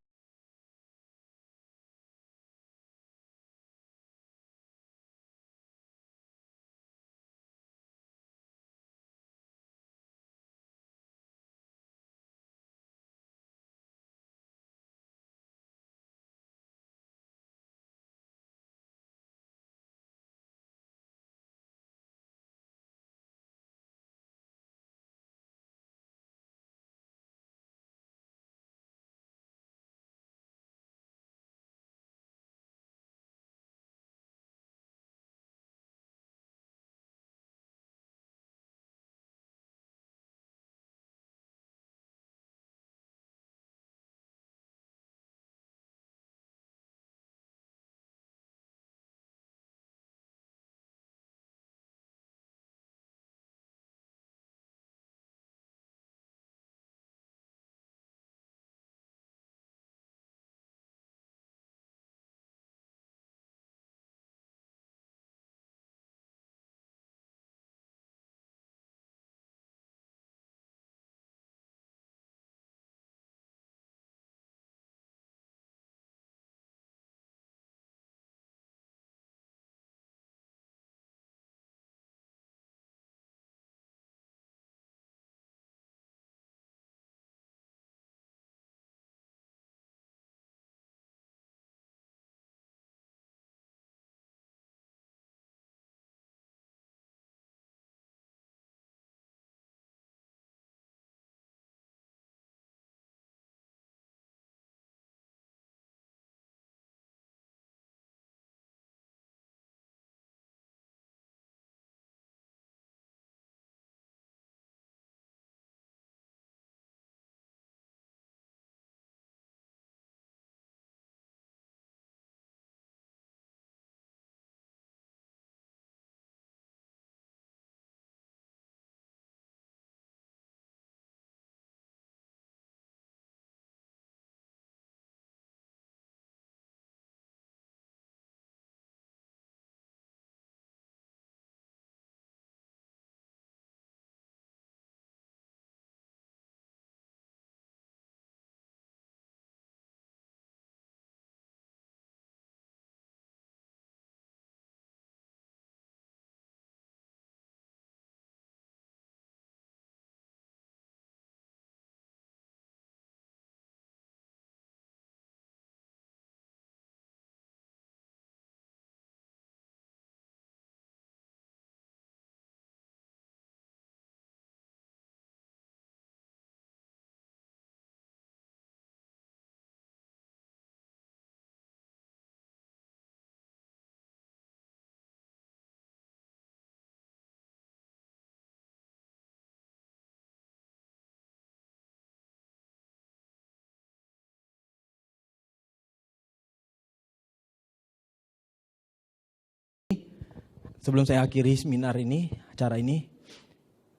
sebelum saya akhiri seminar ini, acara ini,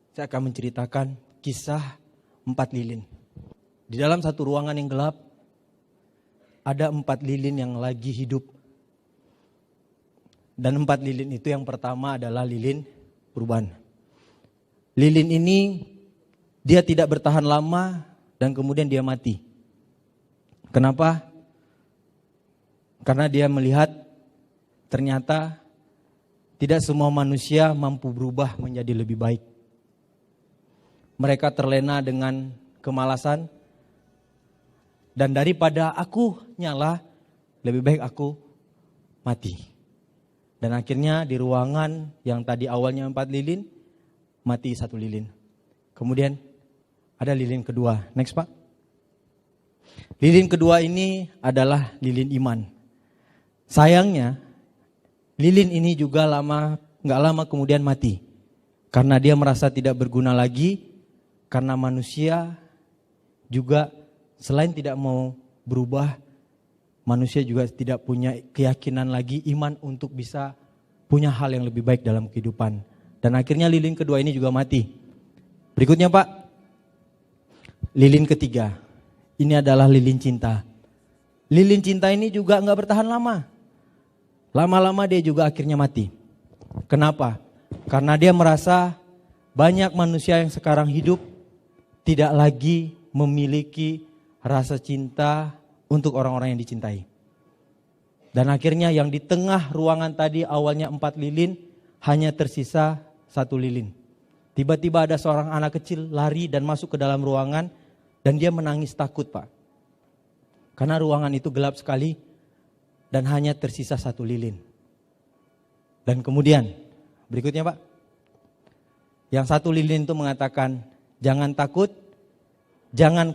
saya akan menceritakan kisah 4 lilin. Di dalam satu ruangan yang gelap, ada 4 lilin yang lagi hidup. Dan 4 lilin itu yang pertama adalah lilin perubahan. Lilin ini, dia tidak bertahan lama dan kemudian dia mati. Kenapa? Karena dia melihat ternyata tidak semua manusia mampu berubah menjadi lebih baik. Mereka terlena dengan kemalasan. Dan daripada aku nyala, lebih baik aku mati. Dan akhirnya di ruangan yang tadi awalnya 4 lilin, mati 1 lilin. Kemudian ada lilin kedua. Next Pak. Lilin kedua ini adalah lilin iman. Sayangnya, lilin ini juga gak lama kemudian mati. Karena dia merasa tidak berguna lagi. Karena manusia juga selain tidak mau berubah, manusia juga tidak punya keyakinan lagi, iman untuk bisa punya hal yang lebih baik dalam kehidupan. Dan akhirnya lilin kedua ini juga mati. Berikutnya Pak, lilin ketiga. Ini adalah lilin cinta. Lilin cinta ini juga nggak bertahan lama. Lama-lama dia juga akhirnya mati. Kenapa? Karena dia merasa banyak manusia yang sekarang hidup tidak lagi memiliki rasa cinta untuk orang-orang yang dicintai. Dan akhirnya yang di tengah ruangan tadi awalnya 4 lilin, hanya tersisa 1 lilin. Tiba-tiba ada seorang anak kecil lari dan masuk ke dalam ruangan dan dia menangis takut Pak. Karena ruangan itu gelap sekali dan hanya tersisa 1 lilin. Dan kemudian berikutnya Pak, yang 1 lilin itu mengatakan, jangan takut, jangan